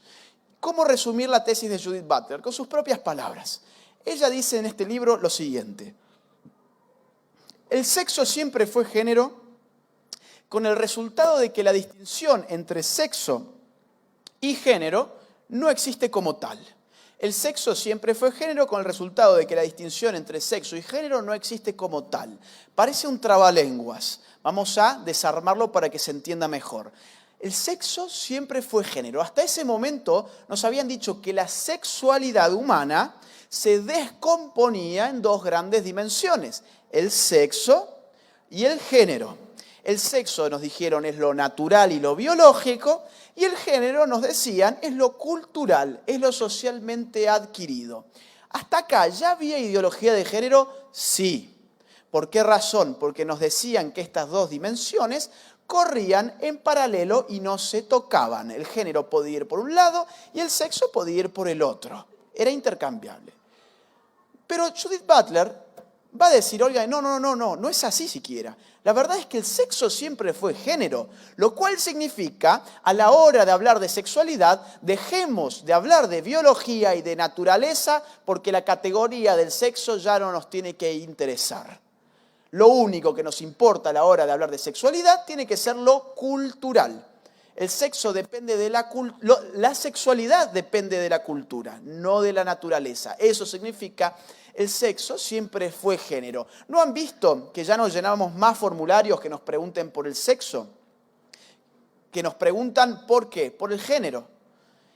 ¿Cómo resumir la tesis de Judith Butler? Con sus propias palabras. Ella dice en este libro lo siguiente. El sexo siempre fue género, con el resultado de que la distinción entre sexo y género no existe como tal. El sexo siempre fue género, con el resultado de que la distinción entre sexo y género no existe como tal. Parece un trabalenguas. Vamos a desarmarlo para que se entienda mejor. El sexo siempre fue género. Hasta ese momento nos habían dicho que la sexualidad humana se descomponía en dos grandes dimensiones, el sexo y el género. El sexo, nos dijeron, es lo natural y lo biológico, y el género, nos decían, es lo cultural, es lo socialmente adquirido. ¿Hasta acá ya había ideología de género? Sí. ¿Por qué razón? Porque nos decían que estas dos dimensiones corrían en paralelo y no se tocaban. El género podía ir por un lado y el sexo podía ir por el otro. Era intercambiable. Pero Judith Butler va a decir, oiga, no es así siquiera. La verdad es que el sexo siempre fue género, lo cual significa, a la hora de hablar de sexualidad, dejemos de hablar de biología y de naturaleza, porque la categoría del sexo ya no nos tiene que interesar. Lo único que nos importa a la hora de hablar de sexualidad tiene que ser lo cultural. El sexo depende de la sexualidad depende de la cultura, no de la naturaleza. Eso significa el sexo siempre fue género. ¿No han visto que ya nos llenamos más formularios que nos pregunten por el sexo? Que nos preguntan por qué, por el género.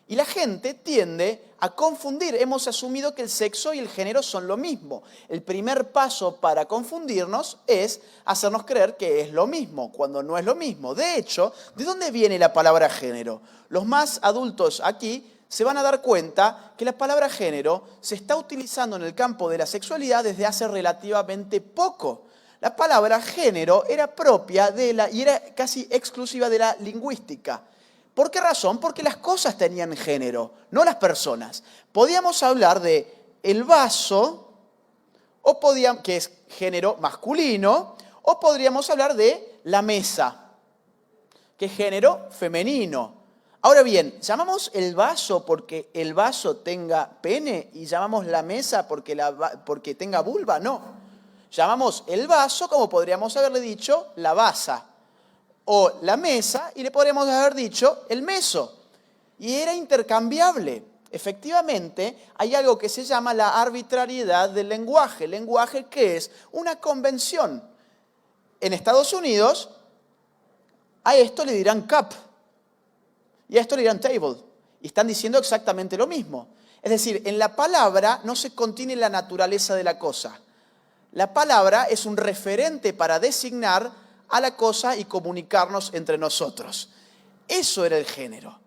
Y la gente tiende a confundir. Hemos asumido que el sexo y el género son lo mismo. El primer paso para confundirnos es hacernos creer que es lo mismo, cuando no es lo mismo. De hecho, ¿de dónde viene la palabra género? Los más adultos aquí se van a dar cuenta que la palabra género se está utilizando en el campo de la sexualidad desde hace relativamente poco. La palabra género era propia y era casi exclusiva de la lingüística. ¿Por qué razón? Porque las cosas tenían género, no las personas. Podíamos hablar de el vaso, que es género masculino, o podríamos hablar de la mesa, que es género femenino. Ahora bien, ¿llamamos el vaso porque el vaso tenga pene y llamamos la mesa porque tenga vulva? No. Llamamos el vaso como podríamos haberle dicho la basa, o la mesa y le podríamos haber dicho el meso. Y era intercambiable. Efectivamente, hay algo que se llama la arbitrariedad del lenguaje. El lenguaje que es una convención. En Estados Unidos, a esto le dirán cup y a esto le dirán table. Y están diciendo exactamente lo mismo. Es decir, en la palabra no se contiene la naturaleza de la cosa. La palabra es un referente para designar a la cosa y comunicarnos entre nosotros. Eso era el género.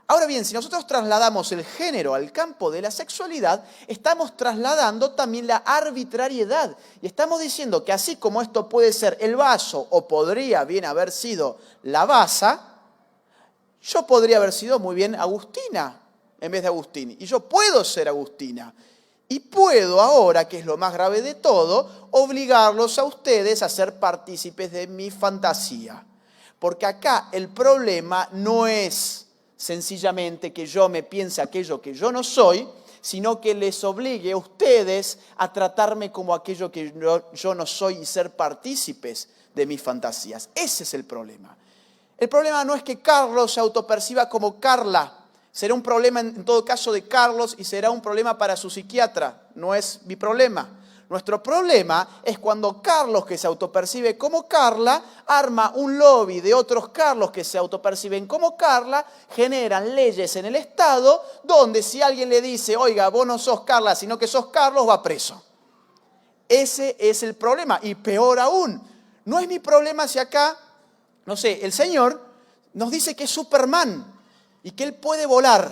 Ahora bien, si nosotros trasladamos el género al campo de la sexualidad, estamos trasladando también la arbitrariedad. Y estamos diciendo que así como esto puede ser el vaso o podría bien haber sido la basa, yo podría haber sido muy bien Agustina en vez de Agustín. Y yo puedo ser Agustina. Y puedo ahora, que es lo más grave de todo, obligarlos a ustedes a ser partícipes de mi fantasía. Porque acá el problema no es sencillamente que yo me piense aquello que yo no soy, sino que les obligue a ustedes a tratarme como aquello que yo no soy y ser partícipes de mis fantasías. Ese es el problema. El problema no es que Carlos se autoperciba como Carla. Será un problema en todo caso de Carlos y será un problema para su psiquiatra. No es mi problema. Nuestro problema es cuando Carlos, que se autopercibe como Carla, arma un lobby de otros Carlos que se autoperciben como Carla, generan leyes en el Estado donde si alguien le dice, oiga, vos no sos Carla, sino que sos Carlos, va preso. Ese es el problema. Y peor aún, no es mi problema si acá, no sé, el Señor nos dice que es Superman y que Él puede volar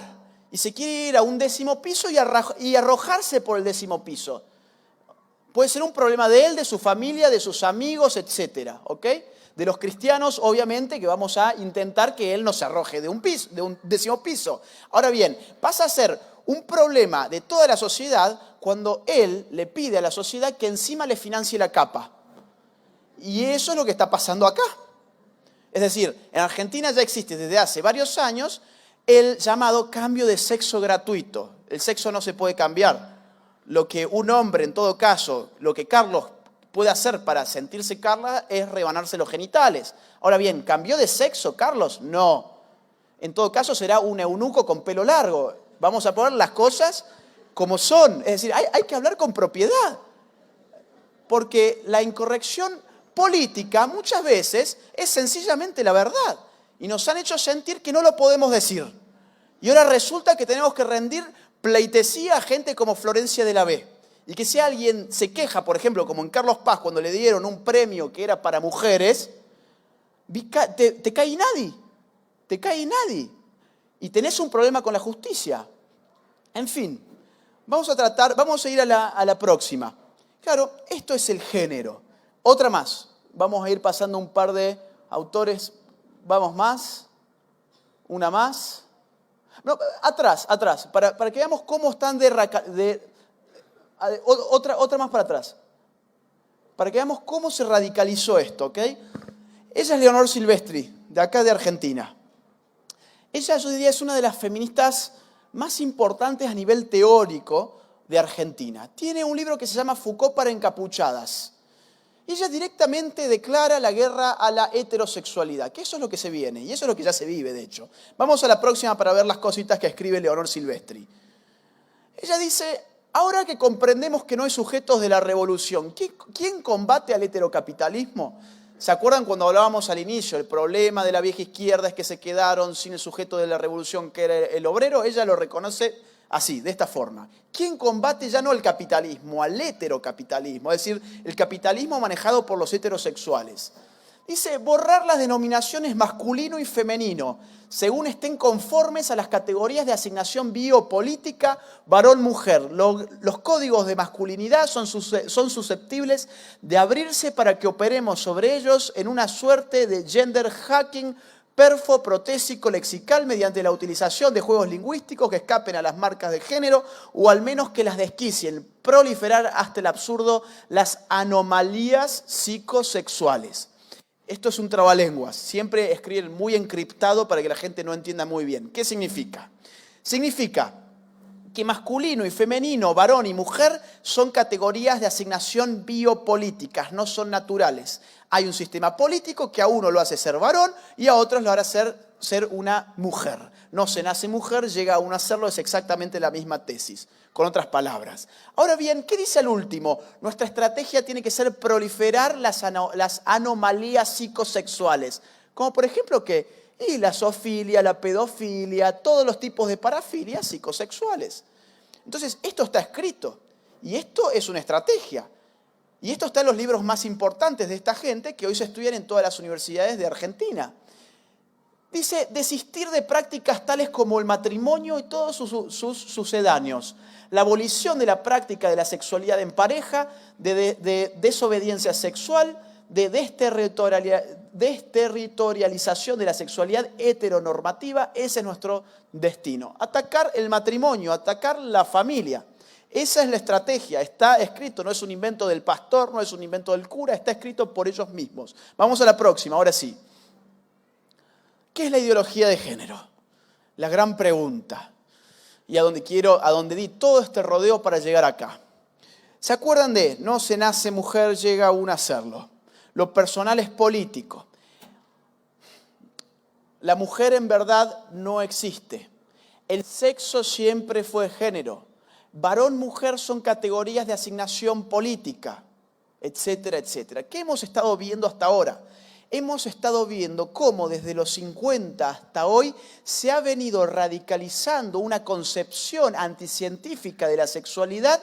y se quiere ir a un 10º piso y arrojarse por el 10º piso. Puede ser un problema de él, de su familia, de sus amigos, etcétera, ¿ok? De los cristianos, obviamente, que vamos a intentar que él no se arroje de un 10º piso. Ahora bien, pasa a ser un problema de toda la sociedad cuando él le pide a la sociedad que encima le financie la capa. Y eso es lo que está pasando acá. Es decir, en Argentina ya existe desde hace varios años el llamado cambio de sexo gratuito. El sexo no se puede cambiar. Lo que un hombre, en todo caso, lo que Carlos puede hacer para sentirse Carla es rebanarse los genitales. Ahora bien, ¿cambió de sexo Carlos? No. En todo caso será un eunuco con pelo largo. Vamos a poner las cosas como son. Es decir, hay que hablar con propiedad. Porque la incorrección política muchas veces es sencillamente la verdad. Y nos han hecho sentir que no lo podemos decir. Y ahora resulta que tenemos que rendir pleitesía a gente como Florencia de la B. Y que si alguien se queja, por ejemplo, como en Carlos Paz, cuando le dieron un premio que era para mujeres, te cae nadie. Te cae nadie. Y tenés un problema con la justicia. En fin, vamos a ir a la próxima. Claro, esto es el género. Otra más. Vamos a ir pasando un par de autores. Vamos más. Una más. No, atrás, para que veamos cómo están otra más para atrás. Para que veamos cómo se radicalizó esto, ¿ok? Ella es Leonor Silvestri, de acá de Argentina. Ella, yo diría, es una de las feministas más importantes a nivel teórico de Argentina. Tiene un libro que se llama Foucault para encapuchadas. Ella directamente declara la guerra a la heterosexualidad, que eso es lo que se viene, y eso es lo que ya se vive, de hecho. Vamos a la próxima para ver las cositas que escribe Leonor Silvestri. Ella dice, ahora que comprendemos que no hay sujetos de la revolución, ¿quién combate al heterocapitalismo? ¿Se acuerdan cuando hablábamos al inicio? El problema de la vieja izquierda es que se quedaron sin el sujeto de la revolución, que era el obrero. Ella lo reconoce así, de esta forma. ¿Quién combate ya no el capitalismo, al heterocapitalismo? Es decir, el capitalismo manejado por los heterosexuales. Dice, borrar las denominaciones masculino y femenino, según estén conformes a las categorías de asignación biopolítica varón-mujer. Los códigos de masculinidad son susceptibles de abrirse para que operemos sobre ellos en una suerte de gender hacking perfo-protésico lexical mediante la utilización de juegos lingüísticos que escapen a las marcas de género o al menos que las desquicien, proliferar hasta el absurdo las anomalías psicosexuales. Esto es un trabalenguas, siempre escriben muy encriptado para que la gente no entienda muy bien. ¿Qué significa? Significa que masculino y femenino, varón y mujer son categorías de asignación biopolíticas, no son naturales. Hay un sistema político que a uno lo hace ser varón y a otros lo hará ser una mujer. No se nace mujer, llega a uno a serlo, es exactamente la misma tesis, con otras palabras. Ahora bien, ¿qué dice el último? Nuestra estrategia tiene que ser proliferar las anomalías psicosexuales, como por ejemplo que y la zoofilia, la pedofilia, todos los tipos de parafilias psicosexuales. Entonces, esto está escrito y esto es una estrategia. Y esto está en los libros más importantes de esta gente que hoy se estudian en todas las universidades de Argentina. Dice, desistir de prácticas tales como el matrimonio y todos sus sucedáneos. La abolición de la práctica de la sexualidad en pareja, de desobediencia sexual, de desterritorialización de la sexualidad heteronormativa, ese es nuestro destino. Atacar el matrimonio, atacar la familia. Esa es la estrategia, está escrito, no es un invento del pastor, no es un invento del cura, está escrito por ellos mismos. Vamos a la próxima, ahora sí. ¿Qué es la ideología de género? La gran pregunta. Y a donde di todo este rodeo para llegar acá. ¿Se acuerdan de no se nace mujer, llega uno a serlo? Lo personal es político. La mujer en verdad no existe. El sexo siempre fue género. Varón, mujer son categorías de asignación política, etcétera, etcétera. ¿Qué hemos estado viendo hasta ahora? Hemos estado viendo cómo desde los 50 hasta hoy se ha venido radicalizando una concepción anticientífica de la sexualidad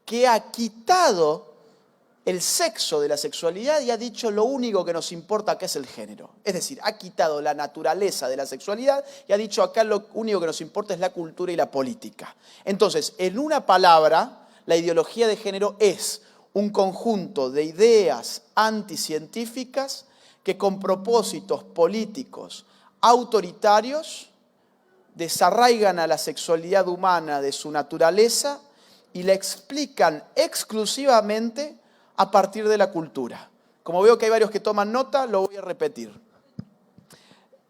que ha quitado el sexo de la sexualidad y ha dicho lo único que nos importa acá es el género. Es decir, ha quitado la naturaleza de la sexualidad y ha dicho acá lo único que nos importa es la cultura y la política. Entonces, en una palabra, la ideología de género es un conjunto de ideas anticientíficas que con propósitos políticos autoritarios desarraigan a la sexualidad humana de su naturaleza y la explican exclusivamente a partir de la cultura. Como veo que hay varios que toman nota, lo voy a repetir.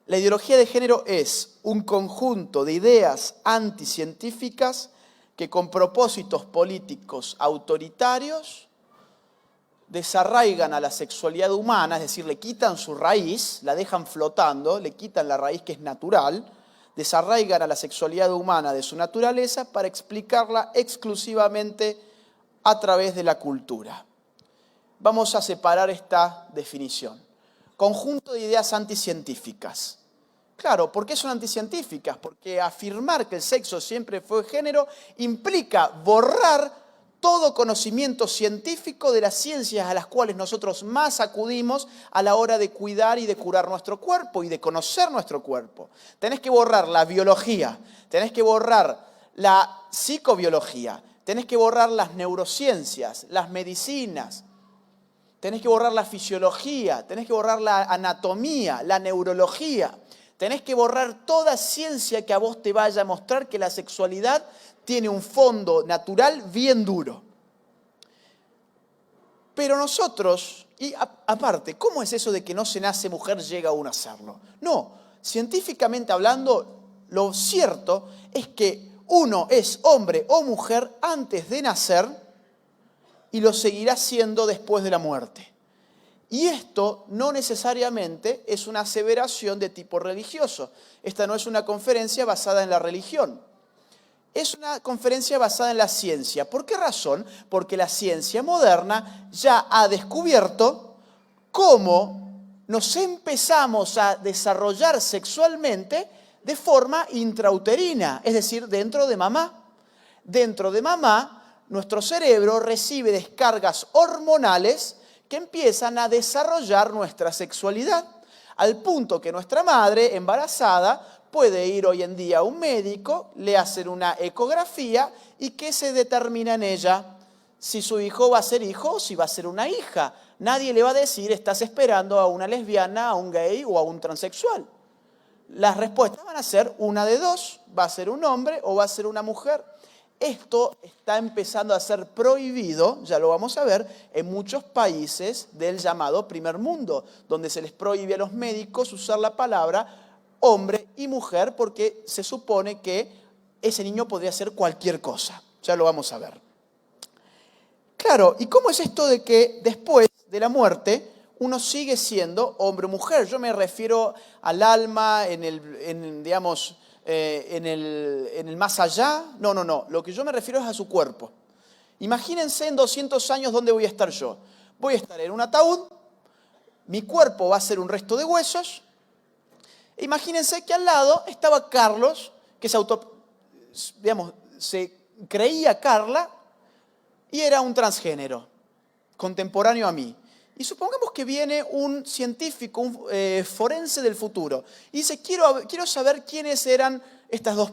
La ideología de género es un conjunto de ideas anticientíficas que con propósitos políticos autoritarios desarraigan a la sexualidad humana, es decir, le quitan su raíz, la dejan flotando, le quitan la raíz que es natural, desarraigan a la sexualidad humana de su naturaleza para explicarla exclusivamente a través de la cultura. Vamos a separar esta definición. Conjunto de ideas anticientíficas. Claro, ¿por qué son anticientíficas? Porque afirmar que el sexo siempre fue género implica borrar todo conocimiento científico de las ciencias a las cuales nosotros más acudimos a la hora de cuidar y de curar nuestro cuerpo y de conocer nuestro cuerpo. Tenés que borrar la biología, tenés que borrar la psicobiología, tenés que borrar las neurociencias, las medicinas, tenés que borrar la fisiología, tenés que borrar la anatomía, la neurología. Tenés que borrar toda ciencia que a vos te vaya a mostrar que la sexualidad tiene un fondo natural bien duro. Pero nosotros, y aparte, ¿cómo es eso de que no se nace mujer, llega uno a serlo? No, científicamente hablando, lo cierto es que uno es hombre o mujer antes de nacer y lo seguirá siendo después de la muerte. Y esto no necesariamente es una aseveración de tipo religioso. Esta no es una conferencia basada en la religión. Es una conferencia basada en la ciencia. ¿Por qué razón? Porque la ciencia moderna ya ha descubierto cómo nos empezamos a desarrollar sexualmente de forma intrauterina, es decir, dentro de mamá. Dentro de mamá, nuestro cerebro recibe descargas hormonales que empiezan a desarrollar nuestra sexualidad, al punto que nuestra madre embarazada puede ir hoy en día a un médico, le hacen una ecografía y ¿qué se determina en ella? Si su hijo va a ser hijo o si va a ser una hija. Nadie le va a decir, estás esperando a una lesbiana, a un gay o a un transexual. las respuestas van a ser una de dos, va a ser un hombre o va a ser una mujer. Esto está empezando a ser prohibido, ya lo vamos a ver, en muchos países del llamado primer mundo, donde se les prohíbe a los médicos usar la palabra hombre y mujer porque se supone que ese niño podría ser cualquier cosa. Ya lo vamos a ver. Claro, ¿y cómo es esto de que después de la muerte uno sigue siendo hombre o mujer? Yo me refiero al alma, en el más allá. No. Lo que yo me refiero es a su cuerpo. Imagínense en 200 años dónde voy a estar yo. Voy a estar en un ataúd, mi cuerpo va a ser un resto de huesos. Imagínense que al lado estaba Carlos, que se creía Carla y era un transgénero, contemporáneo a mí. Y supongamos que viene un científico, un forense del futuro, y dice, quiero saber quiénes eran estas dos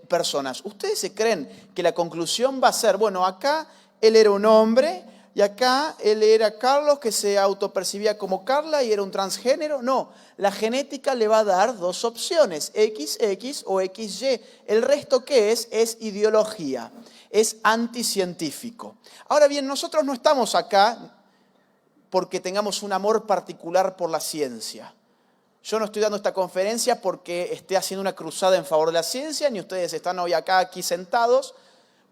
personas. ¿Ustedes se creen que la conclusión va a ser, bueno, acá él era un hombre y acá él era Carlos, que se autopercibía como Carla y era un transgénero? No, la genética le va a dar dos opciones, XX o XY. El resto, ¿qué es? Es ideología, es anticientífico. Ahora bien, nosotros no estamos acá porque tengamos un amor particular por la ciencia. Yo no estoy dando esta conferencia porque esté haciendo una cruzada en favor de la ciencia, ni ustedes están hoy acá aquí sentados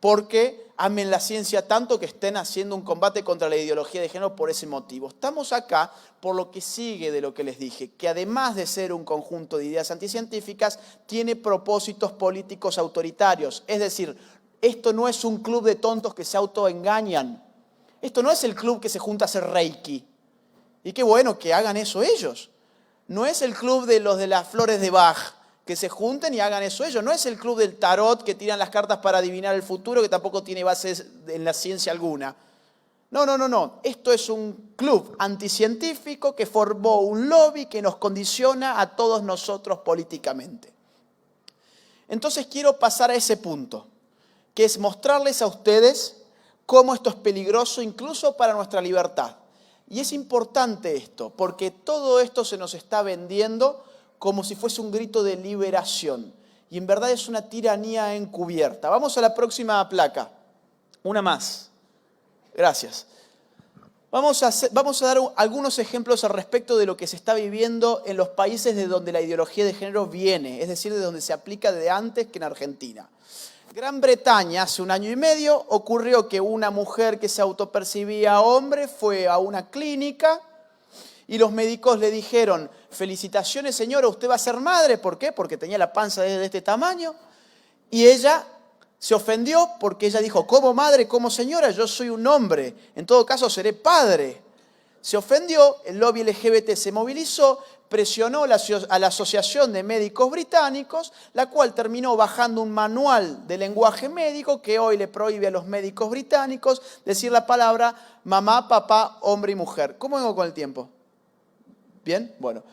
porque amen la ciencia tanto que estén haciendo un combate contra la ideología de género por ese motivo. Estamos acá por lo que sigue de lo que les dije, que además de ser un conjunto de ideas anticientíficas, tiene propósitos políticos autoritarios. Es decir, esto no es un club de tontos que se autoengañan. Esto no es el club que se junta a hacer reiki. Y qué bueno que hagan eso ellos. No es el club de los de las flores de Bach, que se junten y hagan eso ellos. No es el club del tarot que tiran las cartas para adivinar el futuro, que tampoco tiene bases en la ciencia alguna. No. Esto es un club anticientífico que formó un lobby que nos condiciona a todos nosotros políticamente. Entonces quiero pasar a ese punto, que es mostrarles a ustedes cómo esto es peligroso incluso para nuestra libertad. Y es importante esto, porque todo esto se nos está vendiendo como si fuese un grito de liberación. Y en verdad es una tiranía encubierta. Vamos a la próxima placa. Una más. Gracias. Vamos a dar algunos ejemplos al respecto de lo que se está viviendo en los países de donde la ideología de género viene, es decir, de donde se aplica de antes que en Argentina. Gran Bretaña, hace 1 año y medio, ocurrió que una mujer que se autopercibía hombre fue a una clínica y los médicos le dijeron, felicitaciones señora, usted va a ser madre. ¿Por qué? Porque tenía la panza de este tamaño. Y ella se ofendió porque ella dijo, ¿cómo madre, cómo señora? Yo soy un hombre, en todo caso seré padre. Se ofendió, el lobby LGBT se movilizó, presionó a la Asociación de Médicos Británicos, la cual terminó bajando un manual de lenguaje médico que hoy le prohíbe a los médicos británicos decir la palabra mamá, papá, hombre y mujer. ¿Cómo vengo con el tiempo? ¿Bien? Bueno.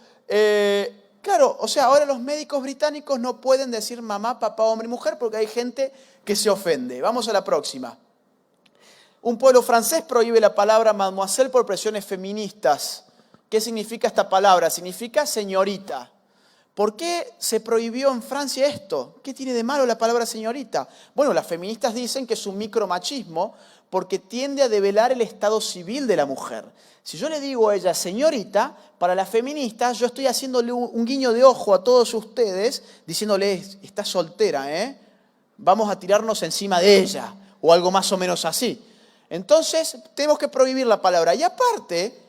Claro, o sea, ahora los médicos británicos no pueden decir mamá, papá, hombre y mujer porque hay gente que se ofende. Vamos a la próxima. Un pueblo francés prohíbe la palabra mademoiselle por presiones feministas. ¿Qué significa esta palabra? Significa señorita. ¿Por qué se prohibió en Francia esto? ¿Qué tiene de malo la palabra señorita? Bueno, las feministas dicen que es un micromachismo porque tiende a develar el estado civil de la mujer. Si yo le digo a ella señorita, para las feministas yo estoy haciéndole un guiño de ojo a todos ustedes, diciéndole, está soltera, ¿eh? Vamos a tirarnos encima de ella, o algo más o menos así. Entonces, tenemos que prohibir la palabra. Y aparte,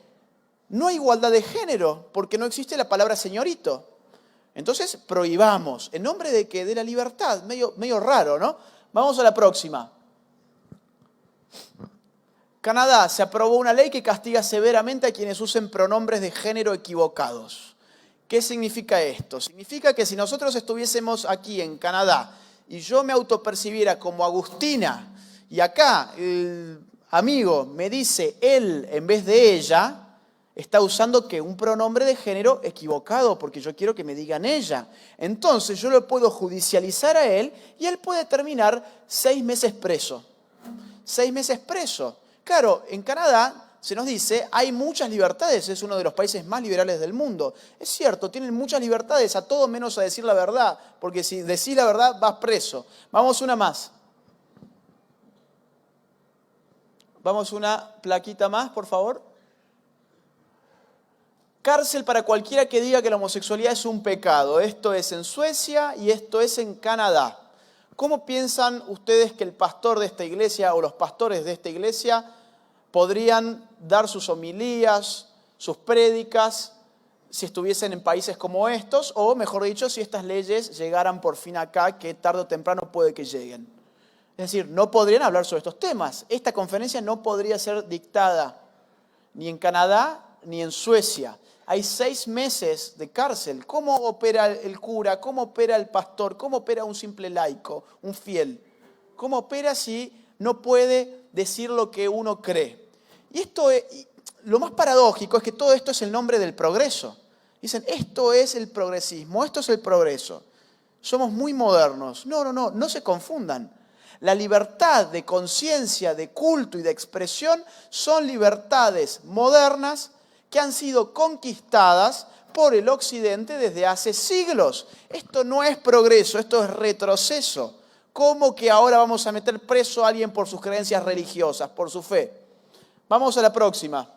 no hay igualdad de género, porque no existe la palabra señorito. Entonces, prohibamos. ¿En nombre de qué? De la libertad. Medio raro, ¿no? Vamos a la próxima. Canadá, se aprobó una ley que castiga severamente a quienes usen pronombres de género equivocados. ¿Qué significa esto? Significa que si nosotros estuviésemos aquí en Canadá y yo me autopercibiera como Agustina y acá el amigo me dice él en vez de ella, está usando que un pronombre de género equivocado porque yo quiero que me digan ella. Entonces yo lo puedo judicializar a él y él puede terminar 6 meses preso. 6 meses preso. Claro, en Canadá se nos dice, hay muchas libertades, es uno de los países más liberales del mundo. Es cierto, tienen muchas libertades, a todo menos a decir la verdad, porque si decís la verdad vas preso. Vamos una más. Vamos una plaquita más, por favor. Cárcel para cualquiera que diga que la homosexualidad es un pecado. Esto es en Suecia y esto es en Canadá. ¿Cómo piensan ustedes que el pastor de esta iglesia o los pastores de esta iglesia podrían dar sus homilías, sus prédicas, si estuviesen en países como estos, o mejor dicho, si estas leyes llegaran por fin acá, que tarde o temprano puede que lleguen? Es decir, no podrían hablar sobre estos temas. Esta conferencia no podría ser dictada ni en Canadá ni en Suecia. Hay 6 meses de cárcel. ¿Cómo opera el cura? ¿Cómo opera el pastor? ¿Cómo opera un simple laico, un fiel? ¿Cómo opera si no puede decir lo que uno cree? Y lo más paradójico es que todo esto es el nombre del progreso. Dicen, esto es el progresismo, esto es el progreso. Somos muy modernos. No se confundan. La libertad de conciencia, de culto y de expresión son libertades modernas que han sido conquistadas por el Occidente desde hace siglos. Esto no es progreso, esto es retroceso. ¿Cómo que ahora vamos a meter preso a alguien por sus creencias religiosas, por su fe? Vamos a la próxima.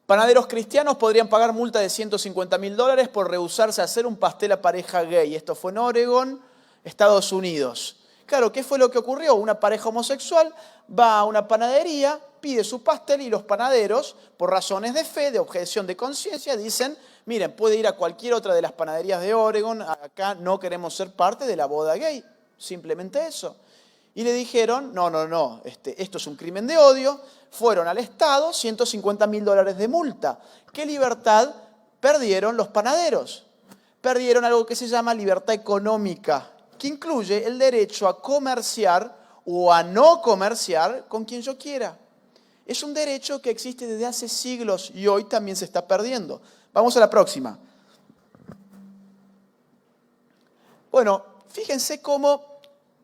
Panaderos cristianos podrían pagar multa de $150.000 por rehusarse a hacer un pastel a pareja gay. Esto fue en Oregon, Estados Unidos. Claro, ¿qué fue lo que ocurrió? Una pareja homosexual va a una panadería, pide su pastel y los panaderos, por razones de fe, de objeción de conciencia, dicen, miren, puede ir a cualquier otra de las panaderías de Oregon, acá no queremos ser parte de la boda gay, simplemente eso. Y le dijeron, no, esto es un crimen de odio, fueron al Estado, $150.000 de multa. ¿Qué libertad perdieron los panaderos? Perdieron algo que se llama libertad económica, que incluye el derecho a comerciar o a no comerciar con quien yo quiera. Es un derecho que existe desde hace siglos y hoy también se está perdiendo. Vamos a la próxima. Bueno, fíjense cómo,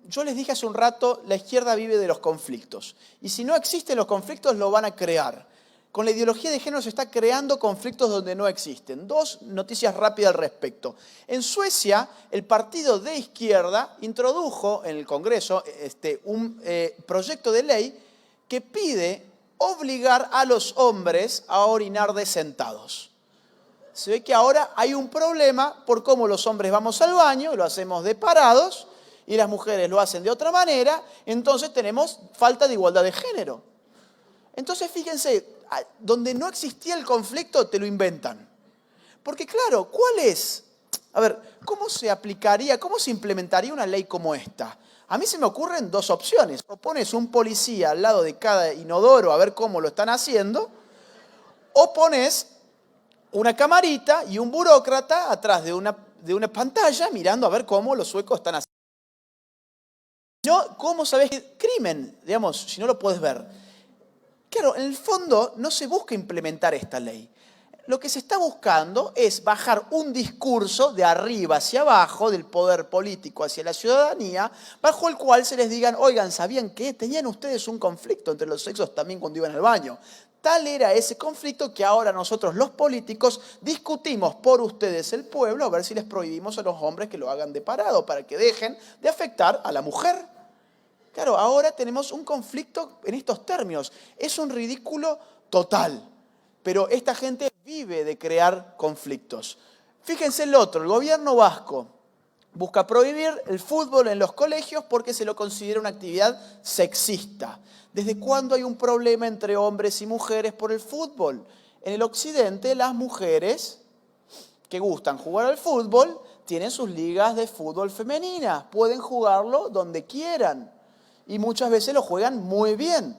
yo les dije hace un rato, la izquierda vive de los conflictos. Y si no existen los conflictos, lo van a crear. Con la ideología de género se está creando conflictos donde no existen. 2 noticias rápidas al respecto. En Suecia, el partido de izquierda introdujo en el Congreso un proyecto de ley que pide obligar a los hombres a orinar de sentados. Se ve que ahora hay un problema por cómo los hombres vamos al baño, lo hacemos de parados, y las mujeres lo hacen de otra manera, entonces tenemos falta de igualdad de género. Entonces, fíjense, donde no existía el conflicto, te lo inventan. Porque claro, ¿cómo se aplicaría, cómo se implementaría una ley como esta? A mí se me ocurren 2 opciones. O pones un policía al lado de cada inodoro a ver cómo lo están haciendo, o pones una camarita y un burócrata atrás de una pantalla mirando a ver cómo los suecos están haciendo. No, ¿cómo sabés qué crimen? Digamos, si no lo puedes ver. Claro, en el fondo no se busca implementar esta ley. Lo que se está buscando es bajar un discurso de arriba hacia abajo, del poder político hacia la ciudadanía, bajo el cual se les digan, oigan, ¿sabían que tenían ustedes un conflicto entre los sexos también cuando iban al baño? Tal era ese conflicto que ahora nosotros los políticos discutimos por ustedes el pueblo a ver si les prohibimos a los hombres que lo hagan de parado para que dejen de afectar a la mujer. Claro, ahora tenemos un conflicto en estos términos. Es un ridículo total, pero esta gente vive de crear conflictos. Fíjense el otro, el gobierno vasco busca prohibir el fútbol en los colegios porque se lo considera una actividad sexista. ¿Desde cuándo hay un problema entre hombres y mujeres por el fútbol? En el occidente, las mujeres que gustan jugar al fútbol tienen sus ligas de fútbol femeninas, pueden jugarlo donde quieran. Y muchas veces lo juegan muy bien.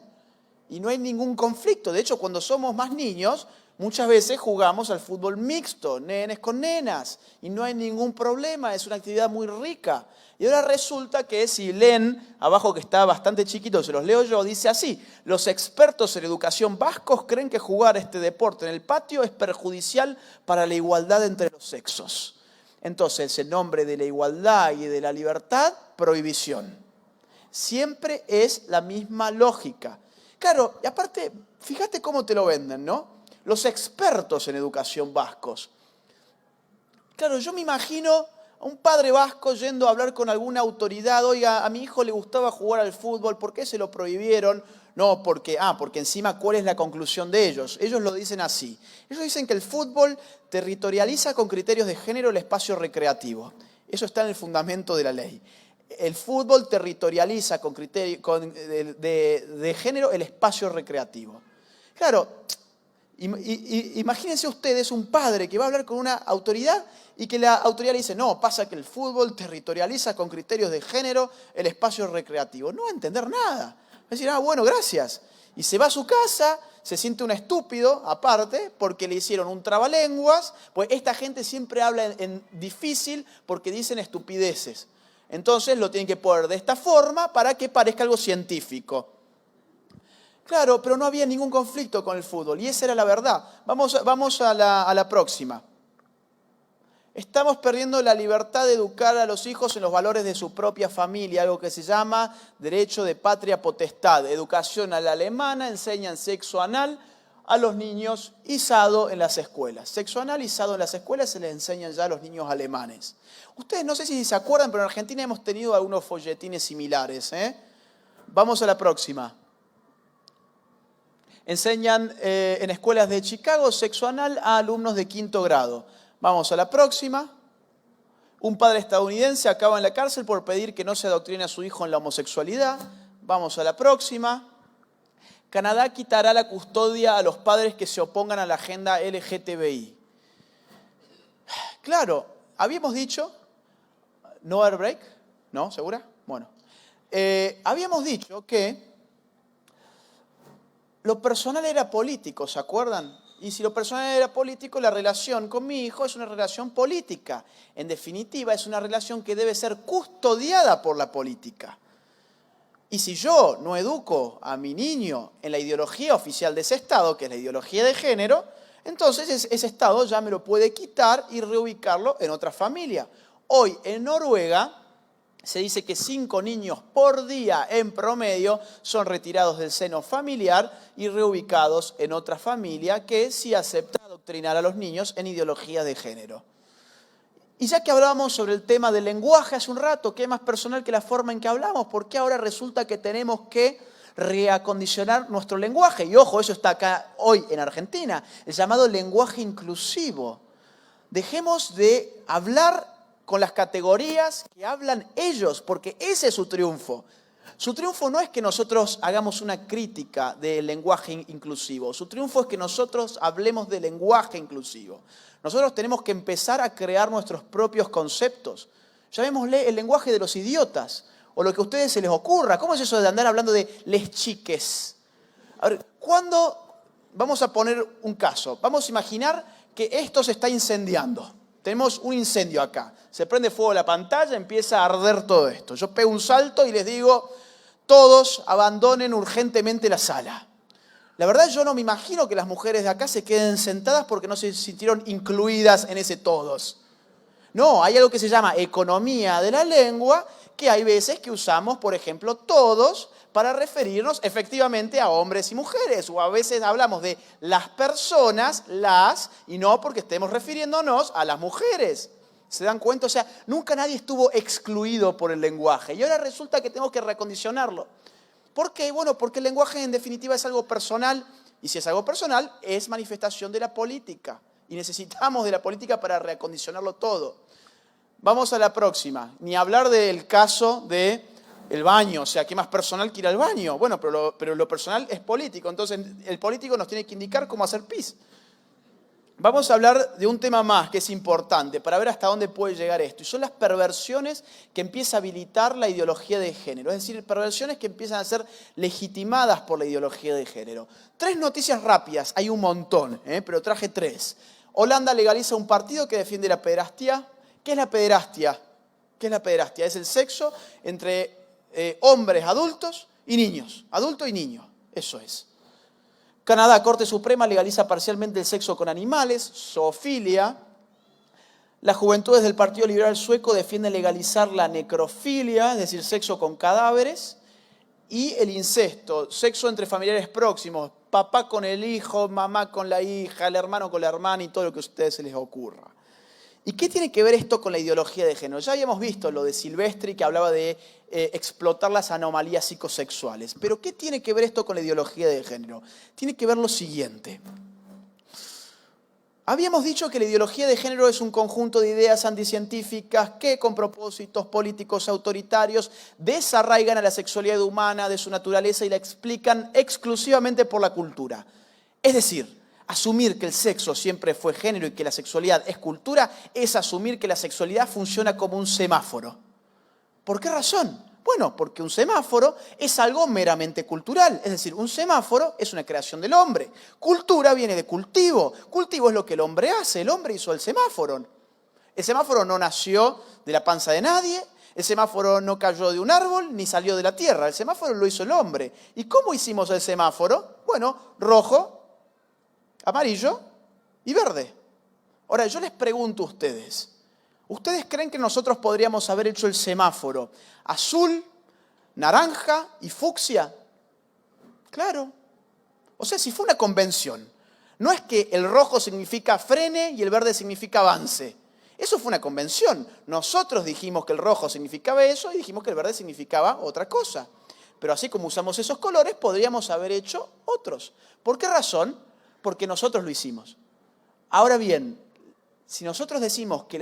Y no hay ningún conflicto. De hecho, cuando somos más niños, muchas veces jugamos al fútbol mixto, nenes con nenas. Y no hay ningún problema, es una actividad muy rica. Y ahora resulta que si leen, abajo que está bastante chiquito, se los leo yo, dice así: los expertos en educación vascos creen que jugar este deporte en el patio es perjudicial para la igualdad entre los sexos. Entonces, en nombre de la igualdad y de la libertad, prohibición. Siempre es la misma lógica. Claro, y aparte, fíjate cómo te lo venden, ¿no? Los expertos en educación vascos. Claro, yo me imagino a un padre vasco yendo a hablar con alguna autoridad. Oiga, a mi hijo le gustaba jugar al fútbol, ¿por qué se lo prohibieron? No, porque encima, ¿cuál es la conclusión de ellos? Ellos lo dicen así. Ellos dicen que el fútbol territorializa con criterios de género el espacio recreativo. Eso está en el fundamento de la ley. El fútbol territorializa con criterios de género el espacio recreativo. Claro, imagínense ustedes un padre que va a hablar con una autoridad y que la autoridad le dice, no, pasa que el fútbol territorializa con criterios de género el espacio recreativo. No va a entender nada. Va a decir, bueno, gracias. Y se va a su casa, se siente un estúpido, aparte, porque le hicieron un trabalenguas, pues esta gente siempre habla en difícil porque dicen estupideces. Entonces lo tienen que poner de esta forma para que parezca algo científico. Claro, pero no había ningún conflicto con el fútbol y esa era la verdad. Vamos a la próxima. Estamos perdiendo la libertad de educar a los hijos en los valores de su propia familia, algo que se llama derecho de patria potestad. Educación a la alemana, enseñan sexo anal a los niños y sado en las escuelas. Sexo anal y sado en las escuelas se les enseñan ya a los niños alemanes. Ustedes no sé si se acuerdan, pero en Argentina hemos tenido algunos folletines similares. Vamos a la próxima. Enseñan en escuelas de Chicago sexo anal a alumnos de 5º grado. Vamos a la próxima. Un padre estadounidense acaba en la cárcel por pedir que no se adoctrine a su hijo en la homosexualidad. Vamos a la próxima. Canadá quitará la custodia a los padres que se opongan a la agenda LGTBI. Claro, habíamos dicho, no air break, ¿no? ¿Segura? Bueno, habíamos dicho que lo personal era político, ¿se acuerdan? Y si lo personal era político, la relación con mi hijo es una relación política. En definitiva, es una relación que debe ser custodiada por la política. Y si yo no educo a mi niño en la ideología oficial de ese Estado, que es la ideología de género, entonces ese Estado ya me lo puede quitar y reubicarlo en otra familia. Hoy en Noruega se dice que 5 niños por día en promedio son retirados del seno familiar y reubicados en otra familia que sí acepta adoctrinar a los niños en ideología de género. Y ya que hablábamos sobre el tema del lenguaje hace un rato, ¿qué es más personal que la forma en que hablamos? ¿Por qué ahora resulta que tenemos que reacondicionar nuestro lenguaje? Y ojo, eso está acá hoy en Argentina, el llamado lenguaje inclusivo. Dejemos de hablar con las categorías que hablan ellos, porque ese es su triunfo. Su triunfo no es que nosotros hagamos una crítica del lenguaje inclusivo, su triunfo es que nosotros hablemos de lenguaje inclusivo. Nosotros tenemos que empezar a crear nuestros propios conceptos. Llamémosle el lenguaje de los idiotas, o lo que a ustedes se les ocurra. ¿Cómo es eso de andar hablando de les chiques? A ver, vamos a poner un caso, vamos a imaginar que esto se está incendiando. Tenemos un incendio acá. Se prende fuego la pantalla, empieza a arder todo esto. Yo pego un salto y les digo, todos abandonen urgentemente la sala. La verdad yo no me imagino que las mujeres de acá se queden sentadas porque no se sintieron incluidas en ese todos. No, hay algo que se llama economía de la lengua, que hay veces que usamos, por ejemplo, todos, para referirnos efectivamente a hombres y mujeres. O a veces hablamos de las personas, las, y no porque estemos refiriéndonos a las mujeres. ¿Se dan cuenta? O sea, nunca nadie estuvo excluido por el lenguaje. Y ahora resulta que tenemos que recondicionarlo. ¿Por qué? Bueno, porque el lenguaje en definitiva es algo personal. Y si es algo personal, es manifestación de la política. Y necesitamos de la política para reacondicionarlo todo. Vamos a la próxima. Ni hablar del caso del baño. O sea, ¿qué más personal que ir al baño? Bueno, pero lo personal es político. Entonces, el político nos tiene que indicar cómo hacer pis. Vamos a hablar de un tema más que es importante para ver hasta dónde puede llegar esto. Y son las perversiones que empieza a habilitar la ideología de género. Es decir, perversiones que empiezan a ser legitimadas por la ideología de género. 3 noticias rápidas. Hay un montón, pero traje 3. Holanda legaliza un partido que defiende la pederastia. ¿Qué es la pederastia? ¿Qué es la pederastia? Es el sexo entre hombres adultos y niños. Adulto y niño. Eso es. Canadá, Corte Suprema, legaliza parcialmente el sexo con animales, zoofilia. Las juventudes del Partido Liberal Sueco defienden legalizar la necrofilia, es decir, sexo con cadáveres. y el incesto, sexo entre familiares próximos, papá con el hijo, mamá con la hija, el hermano con la hermana y todo lo que a ustedes se les ocurra. ¿Y qué tiene que ver esto con la ideología de género? Ya habíamos visto lo de Silvestri, que hablaba de explotar las anomalías psicosexuales. Pero ¿qué tiene que ver esto con la ideología de género? Tiene que ver lo siguiente. Habíamos dicho que la ideología de género es un conjunto de ideas anticientíficas que, con propósitos políticos autoritarios, desarraigan a la sexualidad humana de su naturaleza y la explican exclusivamente por la cultura. Es decir, asumir que el sexo siempre fue género y que la sexualidad es cultura es asumir que la sexualidad funciona como un semáforo. ¿Por qué razón? Bueno, porque un semáforo es algo meramente cultural, es decir, un semáforo es una creación del hombre. Cultura viene de cultivo, cultivo es lo que el hombre hace, el hombre hizo el semáforo. El semáforo no nació de la panza de nadie, el semáforo no cayó de un árbol ni salió de la tierra, el semáforo lo hizo el hombre. ¿Y cómo hicimos el semáforo? Bueno, rojo, amarillo y verde. Ahora, yo les pregunto a ustedes, ¿ustedes creen que nosotros podríamos haber hecho el semáforo azul, naranja y fucsia? Claro. O sea, si fue una convención, no es que el rojo significa frene y el verde significa avance. Eso fue una convención. Nosotros dijimos que el rojo significaba eso y dijimos que el verde significaba otra cosa. Pero así como usamos esos colores, podríamos haber hecho otros. ¿Por qué razón? Porque nosotros lo hicimos. Ahora bien, si nosotros decimos que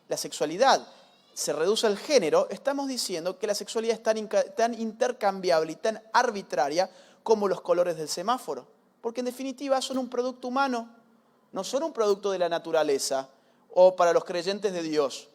la sexualidad se reduce al género, estamos diciendo que la sexualidad es tan intercambiable y tan arbitraria como los colores del semáforo. Porque en definitiva son un producto humano, no son un producto de la naturaleza o para los creyentes de Dios.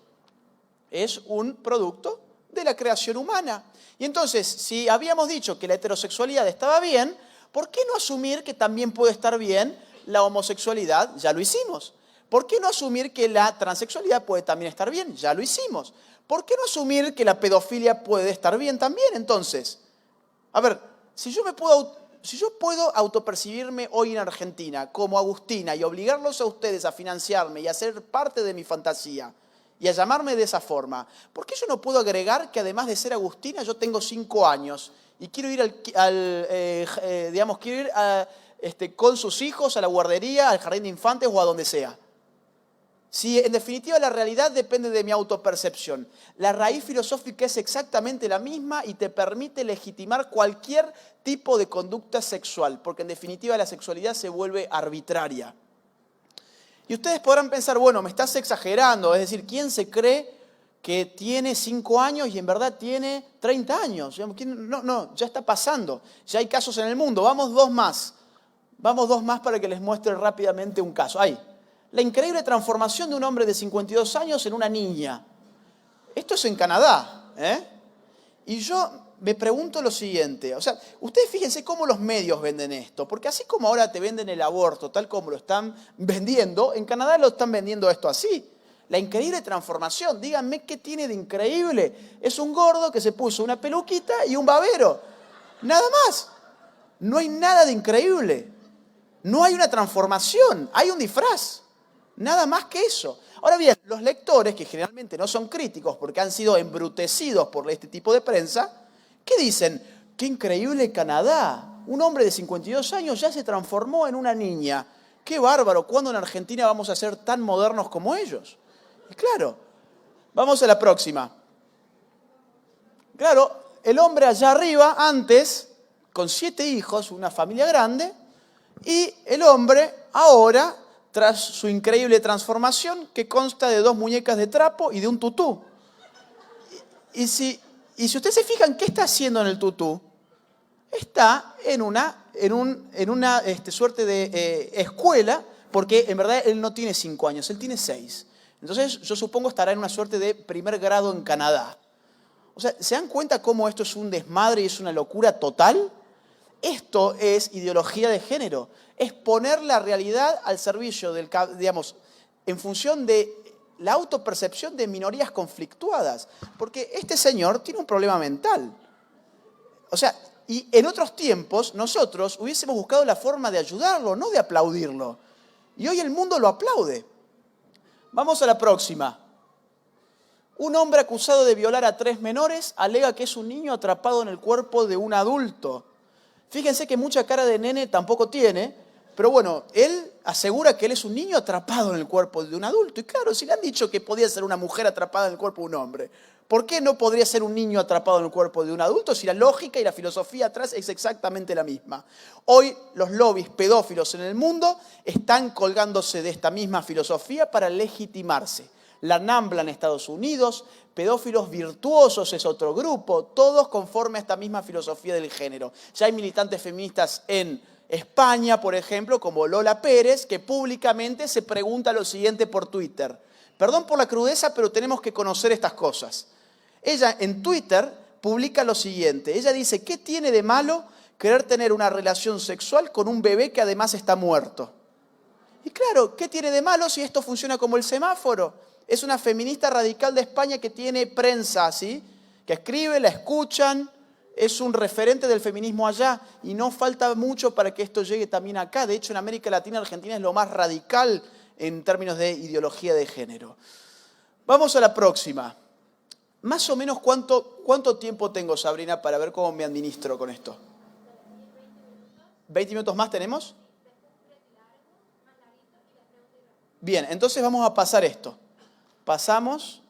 Es un producto de la creación humana. Y entonces, si habíamos dicho que la heterosexualidad estaba bien, ¿por qué no asumir que también puede estar bien la homosexualidad? Ya lo hicimos. ¿Por qué no asumir que la transexualidad puede también estar bien? Ya lo hicimos. ¿Por qué no asumir que la pedofilia puede estar bien también? Entonces, a ver, si yo puedo autopercibirme hoy en Argentina como Agustina y obligarlos a ustedes a financiarme y a ser parte de mi fantasía y a llamarme de esa forma, ¿por qué yo no puedo agregar que además de ser Agustina yo tengo 5 años y quiero ir con sus hijos a la guardería, al jardín de infantes o a donde sea? Si en definitiva la realidad depende de mi autopercepción, la raíz filosófica es exactamente la misma y te permite legitimar cualquier tipo de conducta sexual, porque en definitiva la sexualidad se vuelve arbitraria. Y ustedes podrán pensar, bueno, me estás exagerando, es decir, ¿quién se cree que tiene 5 años y en verdad tiene 30 años? No, ya está pasando, ya hay casos en el mundo, vamos dos más para que les muestre rápidamente un caso. Ahí. La increíble transformación de un hombre de 52 años en una niña. Esto es en Canadá. Y yo me pregunto lo siguiente. O sea, ustedes fíjense cómo los medios venden esto. Porque así como ahora te venden el aborto, tal como lo están vendiendo, en Canadá lo están vendiendo esto así. La increíble transformación. Díganme qué tiene de increíble. Es un gordo que se puso una peluquita y un babero. Nada más. No hay nada de increíble. No hay una transformación. Hay un disfraz. Nada más que eso. Ahora bien, los lectores, que generalmente no son críticos porque han sido embrutecidos por este tipo de prensa, ¿qué dicen? ¡Qué increíble Canadá! Un hombre de 52 años ya se transformó en una niña. ¡Qué bárbaro! ¿Cuándo en Argentina vamos a ser tan modernos como ellos? Y claro, vamos a la próxima. Claro, el hombre allá arriba, antes, con 7 hijos, una familia grande, y el hombre ahora, tras su increíble transformación, que consta de 2 muñecas de trapo y de un tutú. Y si ustedes se fijan, ¿qué está haciendo en el tutú? Está en una suerte de escuela, porque en verdad él no tiene 5 años, él tiene 6. Entonces yo supongo estará en una suerte de primer grado en Canadá. O sea, ¿se dan cuenta cómo esto es un desmadre y es una locura total? Esto es ideología de género, es poner la realidad al servicio en función de la autopercepción de minorías conflictuadas. Porque este señor tiene un problema mental. O sea, y en otros tiempos nosotros hubiésemos buscado la forma de ayudarlo, no de aplaudirlo. Y hoy el mundo lo aplaude. Vamos a la próxima. Un hombre acusado de violar a 3 menores alega que es un niño atrapado en el cuerpo de un adulto. Fíjense que mucha cara de nene tampoco tiene, pero bueno, él asegura que él es un niño atrapado en el cuerpo de un adulto. Y claro, si le han dicho que podía ser una mujer atrapada en el cuerpo de un hombre, ¿por qué no podría ser un niño atrapado en el cuerpo de un adulto si la lógica y la filosofía atrás es exactamente la misma? Hoy los lobbies pedófilos en el mundo están colgándose de esta misma filosofía para legitimarse. La NAMBLA en Estados Unidos, pedófilos virtuosos es otro grupo, todos conforme a esta misma filosofía del género. Ya hay militantes feministas en España, por ejemplo, como Lola Pérez, que públicamente se pregunta lo siguiente por Twitter. Perdón por la crudeza, pero tenemos que conocer estas cosas. Ella en Twitter publica lo siguiente. Ella dice, ¿qué tiene de malo querer tener una relación sexual con un bebé que además está muerto? Y claro, ¿qué tiene de malo si esto funciona como el semáforo? Es una feminista radical de España que tiene prensa, ¿sí? Que escribe, la escuchan, es un referente del feminismo allá y no falta mucho para que esto llegue también acá. De hecho, en América Latina, Argentina es lo más radical en términos de ideología de género. Vamos a la próxima. Más o menos, ¿cuánto tiempo tengo, Sabrina, para ver cómo me administro con esto? ¿20 minutos más tenemos? Bien, entonces vamos a pasar esto. Pasamos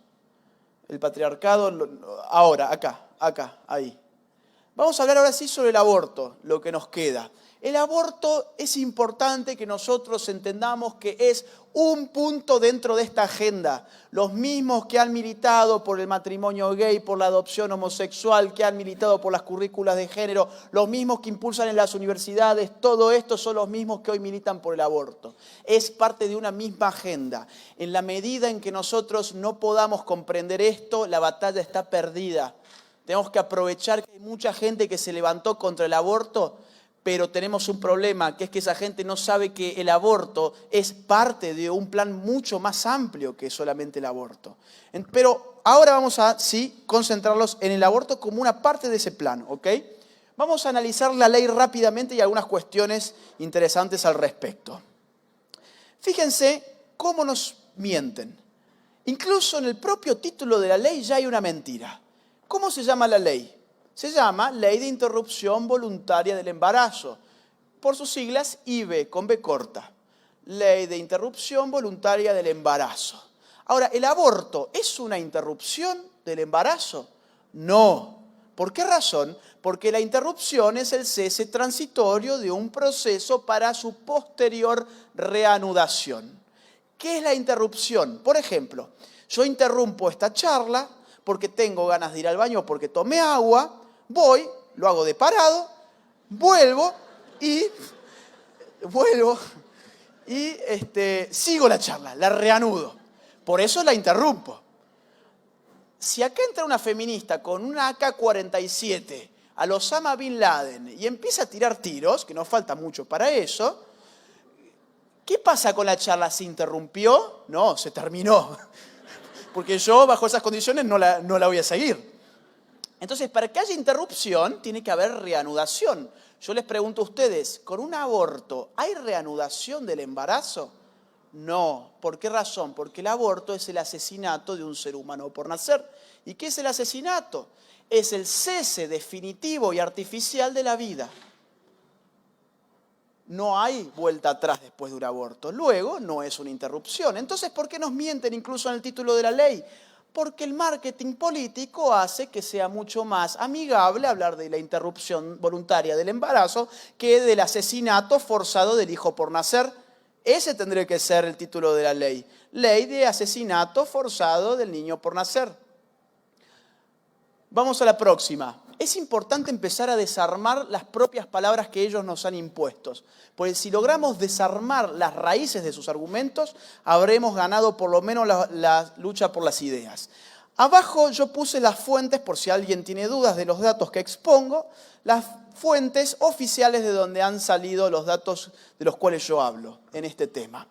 el patriarcado, ahora, acá, ahí. Vamos a hablar ahora sí sobre el aborto, lo que nos queda. El aborto es importante que nosotros entendamos que es un punto dentro de esta agenda. Los mismos que han militado por el matrimonio gay, por la adopción homosexual, que han militado por las currículas de género, los mismos que impulsan en las universidades, todo esto son los mismos que hoy militan por el aborto. Es parte de una misma agenda. En la medida en que nosotros no podamos comprender esto, la batalla está perdida. Tenemos que aprovechar que hay mucha gente que se levantó contra el aborto, pero tenemos un problema, que es que esa gente no sabe que el aborto es parte de un plan mucho más amplio que solamente el aborto. Pero ahora vamos a, sí, concentrarnos en el aborto como una parte de ese plan, ¿ok? Vamos a analizar la ley rápidamente y algunas cuestiones interesantes al respecto. Fíjense cómo nos mienten. Incluso en el propio título de la ley ya hay una mentira. ¿Cómo se llama la ley? Se llama Ley de Interrupción Voluntaria del Embarazo, por sus siglas IVE, con B corta. Ley de Interrupción Voluntaria del Embarazo. Ahora, ¿el aborto es una interrupción del embarazo? No. ¿Por qué razón? Porque la interrupción es el cese transitorio de un proceso para su posterior reanudación. ¿Qué es la interrupción? Por ejemplo, yo interrumpo esta charla porque tengo ganas de ir al baño, porque tomé agua, voy, lo hago de parado, vuelvo y sigo la charla, la reanudo. Por eso la interrumpo. Si acá entra una feminista con una AK-47 al Osama Bin Laden y empieza a tirar tiros, que no falta mucho para eso, ¿qué pasa con la charla? ¿Se interrumpió? No, se terminó. Porque yo, bajo esas condiciones, no la voy a seguir. Entonces, para que haya interrupción, tiene que haber reanudación. Yo les pregunto a ustedes, ¿con un aborto hay reanudación del embarazo? No. ¿Por qué razón? Porque el aborto es el asesinato de un ser humano por nacer. ¿Y qué es el asesinato? Es el cese definitivo y artificial de la vida. No hay vuelta atrás después de un aborto. Luego, no es una interrupción. Entonces, ¿por qué nos mienten incluso en el título de la ley? Porque el marketing político hace que sea mucho más amigable hablar de la interrupción voluntaria del embarazo que del asesinato forzado del hijo por nacer. Ese tendría que ser el título de la ley. Ley de asesinato forzado del niño por nacer. Vamos a la próxima. Es importante empezar a desarmar las propias palabras que ellos nos han impuesto. Porque si logramos desarmar las raíces de sus argumentos, habremos ganado por lo menos la lucha por las ideas. Abajo yo puse las fuentes, por si alguien tiene dudas de los datos que expongo, las fuentes oficiales de donde han salido los datos de los cuales yo hablo en este tema.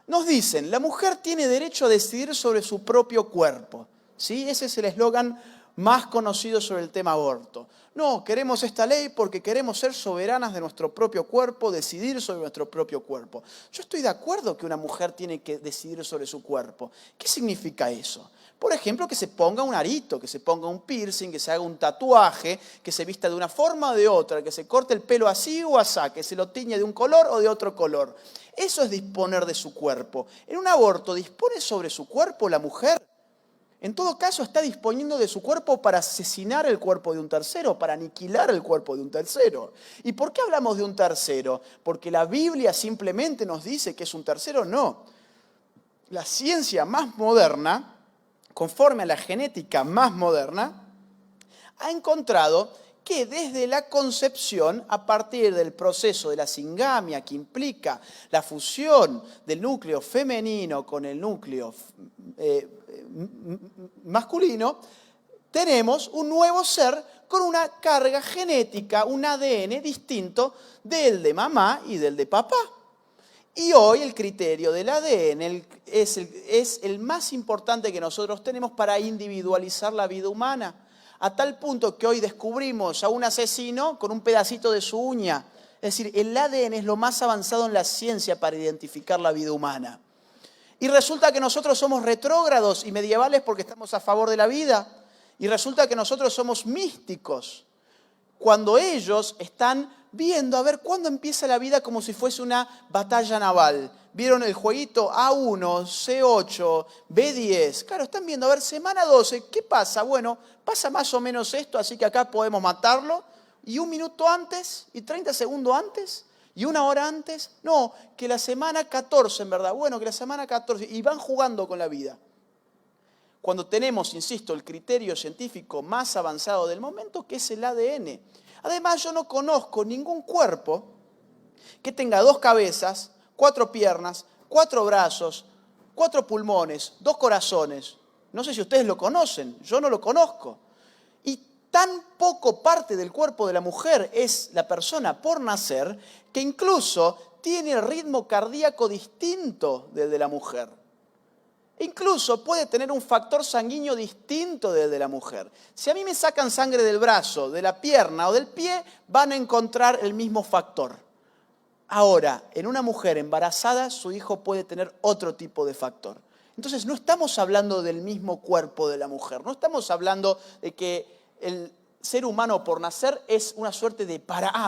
Nos dicen, la mujer tiene derecho a decidir sobre su propio cuerpo. ¿Sí? Ese es el eslogan más conocido sobre el tema aborto. No, queremos esta ley porque queremos ser soberanas de nuestro propio cuerpo, decidir sobre nuestro propio cuerpo. Yo estoy de acuerdo que una mujer tiene que decidir sobre su cuerpo. ¿Qué significa eso? Por ejemplo, que se ponga un arito, que se ponga un piercing, que se haga un tatuaje, que se vista de una forma o de otra, que se corte el pelo así o asá, que se lo tiñe de un color o de otro color. Eso es disponer de su cuerpo. En un aborto, ¿dispone sobre su cuerpo la mujer? En todo caso, está disponiendo de su cuerpo para asesinar el cuerpo de un tercero, para aniquilar el cuerpo de un tercero. ¿Y por qué hablamos de un tercero? ¿Porque la Biblia simplemente nos dice que es un tercero? No. La ciencia más moderna, conforme a la genética más moderna, ha encontrado que desde la concepción, a partir del proceso de la singamia que implica la fusión del núcleo femenino con el núcleo masculino, tenemos un nuevo ser con una carga genética, un ADN distinto del de mamá y del de papá. Y hoy el criterio del ADN es el más importante que nosotros tenemos para individualizar la vida humana. A tal punto que hoy descubrimos a un asesino con un pedacito de su uña. Es decir, el ADN es lo más avanzado en la ciencia para identificar la vida humana. Y resulta que nosotros somos retrógrados y medievales porque estamos a favor de la vida. Y resulta que nosotros somos místicos. Cuando ellos están viendo a ver cuándo empieza la vida como si fuese una batalla naval. ¿Vieron el jueguito A1, C8, B10? Claro, están viendo, a ver, semana 12, ¿qué pasa? Bueno, pasa más o menos esto, así que acá podemos matarlo. ¿Y un minuto antes? ¿Y 30 segundos antes? ¿Y una hora antes? No, que la semana 14, en verdad. Bueno, que la semana 14. Y van jugando con la vida. Cuando tenemos, insisto, el criterio científico más avanzado del momento, que es el ADN. Además, yo no conozco ningún cuerpo que tenga 2 cabezas, 4 piernas, 4 brazos, 4 pulmones, 2 corazones. No sé si ustedes lo conocen, yo no lo conozco. Y tan poco parte del cuerpo de la mujer es la persona por nacer, que incluso tiene el ritmo cardíaco distinto del de la mujer. Incluso puede tener un factor sanguíneo distinto del de la mujer. Si a mí me sacan sangre del brazo, de la pierna o del pie, van a encontrar el mismo factor. Ahora, en una mujer embarazada, su hijo puede tener otro tipo de factor. Entonces, no estamos hablando del mismo cuerpo de la mujer. No estamos hablando de que el ser humano por nacer es una suerte de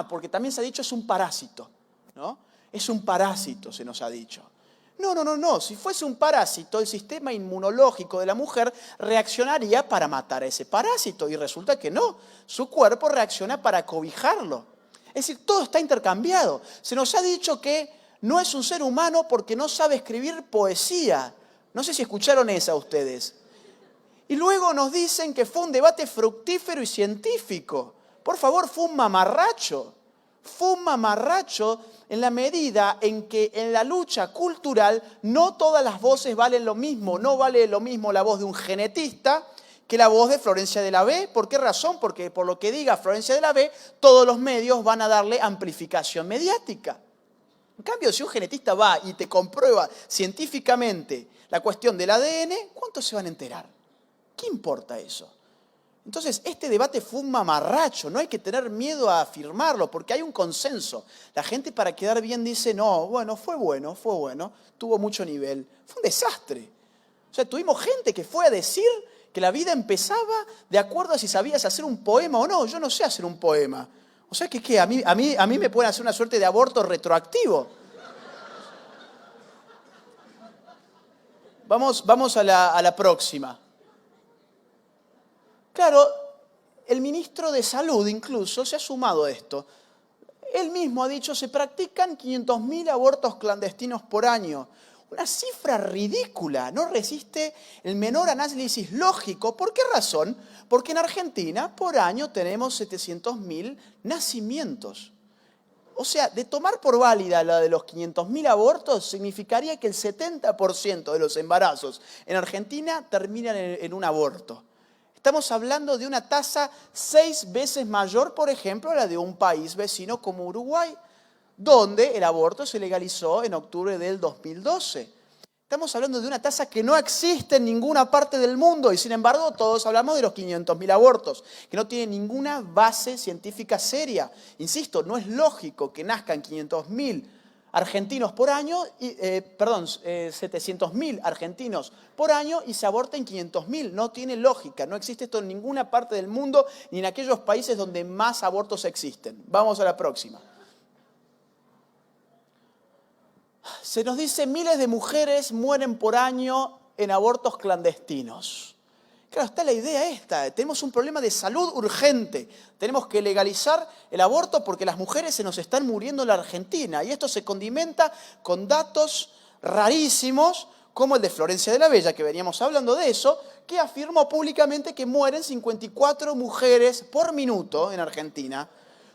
porque también se ha dicho es un parásito, ¿no? Es un parásito, se nos ha dicho. No. Si fuese un parásito, el sistema inmunológico de la mujer reaccionaría para matar a ese parásito y resulta que no. Su cuerpo reacciona para cobijarlo. Es decir, todo está intercambiado. Se nos ha dicho que no es un ser humano porque no sabe escribir poesía. No sé si escucharon esa ustedes. Y luego nos dicen que fue un debate fructífero y científico. Por favor, fue un mamarracho. Fue un mamarracho en la medida en que en la lucha cultural no todas las voces valen lo mismo. No vale lo mismo la voz de un genetista que la voz de Florencia de la B. ¿Por qué razón? Porque por lo que diga Florencia de la B, todos los medios van a darle amplificación mediática. En cambio, si un genetista va y te comprueba científicamente la cuestión del ADN, ¿cuántos se van a enterar? ¿Qué importa eso? Entonces, este debate fue un mamarracho, no hay que tener miedo a afirmarlo, porque hay un consenso. La gente para quedar bien dice, no, fue bueno, tuvo mucho nivel. Fue un desastre. O sea, tuvimos gente que fue a decir que la vida empezaba de acuerdo a si sabías hacer un poema o no. Yo no sé hacer un poema. O sea, que a mí me pueden hacer una suerte de aborto retroactivo. Vamos a la próxima. Claro, el ministro de Salud incluso se ha sumado a esto. Él mismo ha dicho, se practican 500.000 abortos clandestinos por año. Una cifra ridícula, no resiste el menor análisis lógico. ¿Por qué razón? Porque en Argentina por año tenemos 700.000 nacimientos. O sea, de tomar por válida la de los 500.000 abortos significaría que el 70% de los embarazos en Argentina terminan en un aborto. Estamos hablando de una tasa 6 veces mayor, por ejemplo, a la de un país vecino como Uruguay, donde el aborto se legalizó en octubre del 2012. Estamos hablando de una tasa que no existe en ninguna parte del mundo y sin embargo todos hablamos de los 500.000 abortos, que no tienen ninguna base científica seria. Insisto, no es lógico que nazcan 500.000 argentinos por año, 700.000 argentinos por año y se aborten 500.000. No tiene lógica, no existe esto en ninguna parte del mundo ni en aquellos países donde más abortos existen. Vamos a la próxima. Se nos dice miles de mujeres mueren por año en abortos clandestinos. Claro, está la idea esta. Tenemos un problema de salud urgente. Tenemos que legalizar el aborto porque las mujeres se nos están muriendo en la Argentina. Y esto se condimenta con datos rarísimos, como el de Florencia de la Bella, que veníamos hablando de eso, que afirmó públicamente que mueren 54 mujeres por minuto en Argentina.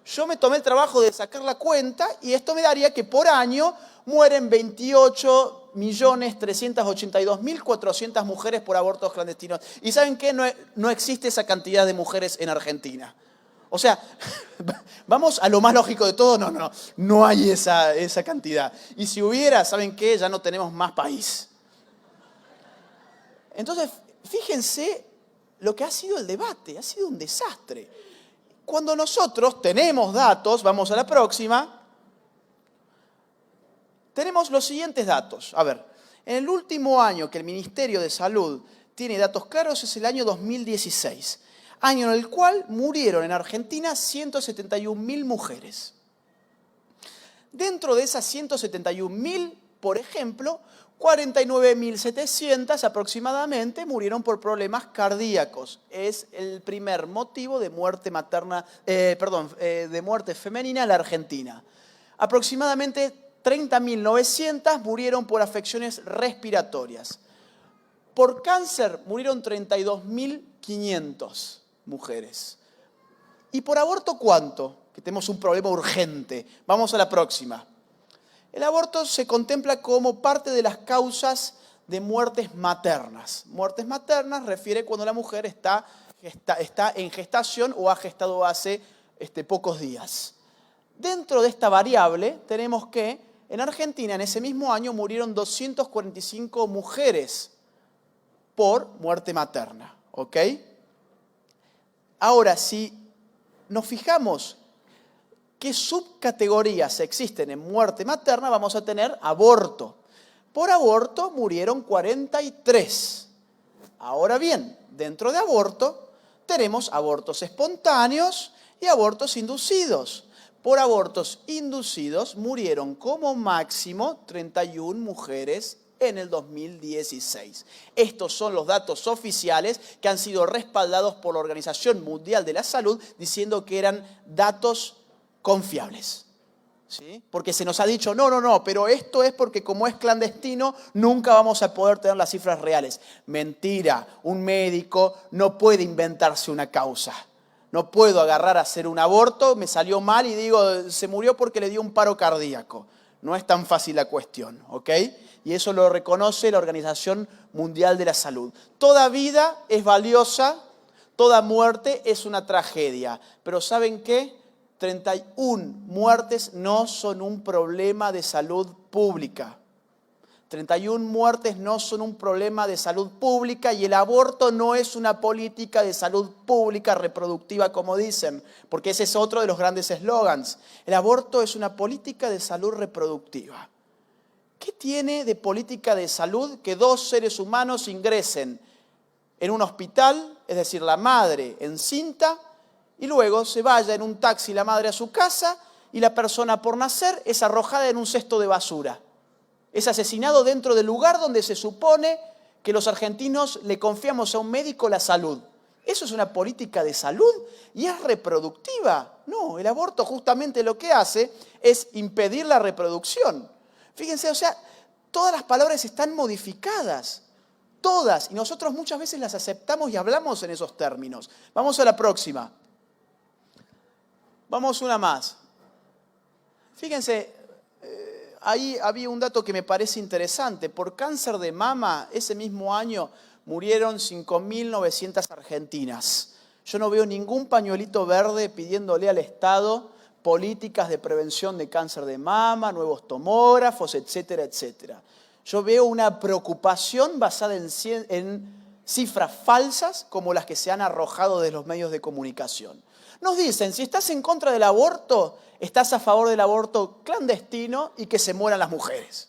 Yo me tomé el trabajo de sacar la cuenta y esto me daría que por año mueren 28.382.400 mujeres por abortos clandestinos. ¿Y saben qué? No existe esa cantidad de mujeres en Argentina. O sea, vamos a lo más lógico de todo, no hay esa cantidad. Y si hubiera, ¿saben qué? Ya no tenemos más país. Entonces, fíjense lo que ha sido el debate, ha sido un desastre. Cuando nosotros tenemos datos, vamos a la próxima, tenemos los siguientes datos. A ver, en el último año que el Ministerio de Salud tiene datos claros es el año 2016, año en el cual murieron en Argentina 171.000 mujeres. Dentro de esas 171.000, por ejemplo, 49.700 aproximadamente murieron por problemas cardíacos. Es el primer motivo de muerte de muerte femenina en la Argentina. Aproximadamente 30.900 murieron por afecciones respiratorias. Por cáncer murieron 32.500 mujeres. ¿Y por aborto cuánto? Que tenemos un problema urgente. Vamos a la próxima. El aborto se contempla como parte de las causas de muertes maternas. Muertes maternas refiere cuando la mujer está en gestación o ha gestado hace pocos días. Dentro de esta variable tenemos que en Argentina en ese mismo año murieron 245 mujeres por muerte materna. ¿Ok? Ahora, si nos fijamos qué subcategorías existen en muerte materna, vamos a tener aborto. Por aborto murieron 43. Ahora bien, dentro de aborto tenemos abortos espontáneos y abortos inducidos. Por abortos inducidos murieron como máximo 31 mujeres en el 2016. Estos son los datos oficiales que han sido respaldados por la Organización Mundial de la Salud diciendo que eran datos confiables. ¿Sí? Porque se nos ha dicho, no, pero esto es porque como es clandestino nunca vamos a poder tener las cifras reales. Mentira, un médico no puede inventarse una causa. No puedo agarrar a hacer un aborto, me salió mal y digo, se murió porque le dio un paro cardíaco. No es tan fácil la cuestión, ¿ok? Y eso lo reconoce la Organización Mundial de la Salud. Toda vida es valiosa, toda muerte es una tragedia. Pero ¿saben qué? 31 muertes no son un problema de salud pública. 31 muertes no son un problema de salud pública y el aborto no es una política de salud pública reproductiva como dicen, porque ese es otro de los grandes eslogans. El aborto es una política de salud reproductiva. ¿Qué tiene de política de salud que dos seres humanos ingresen en un hospital, es decir, la madre encinta, y luego se vaya en un taxi la madre a su casa y la persona por nacer es arrojada en un cesto de basura? Es asesinado dentro del lugar donde se supone que los argentinos le confiamos a un médico la salud. ¿Eso es una política de salud? ¿Y es reproductiva? No, el aborto justamente lo que hace es impedir la reproducción. Fíjense, o sea, todas las palabras están modificadas. Todas. Y nosotros muchas veces las aceptamos y hablamos en esos términos. Vamos a la próxima. Vamos una más. Fíjense, ahí había un dato que me parece interesante. Por cáncer de mama, ese mismo año murieron 5.900 argentinas. Yo no veo ningún pañuelito verde pidiéndole al Estado políticas de prevención de cáncer de mama, nuevos tomógrafos, etcétera, etcétera. Yo veo una preocupación basada en cifras falsas como las que se han arrojado de los medios de comunicación. Nos dicen, si estás en contra del aborto, estás a favor del aborto clandestino y que se mueran las mujeres.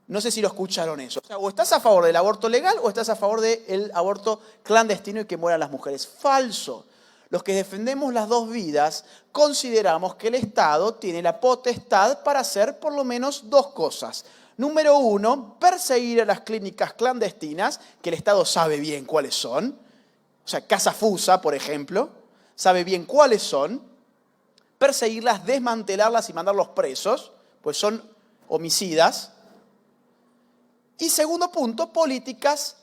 No sé si lo escucharon eso. O estás a favor del aborto legal o estás a favor del aborto clandestino y que mueran las mujeres. Falso. Los que defendemos las dos vidas consideramos que el Estado tiene la potestad para hacer por lo menos dos cosas. Número uno, perseguir a las clínicas clandestinas, que el Estado sabe bien cuáles son. O sea, Casa Fusa, por ejemplo, sabe bien cuáles son. Perseguirlas, desmantelarlas y mandarlos presos, pues son homicidas. Y segundo punto, políticas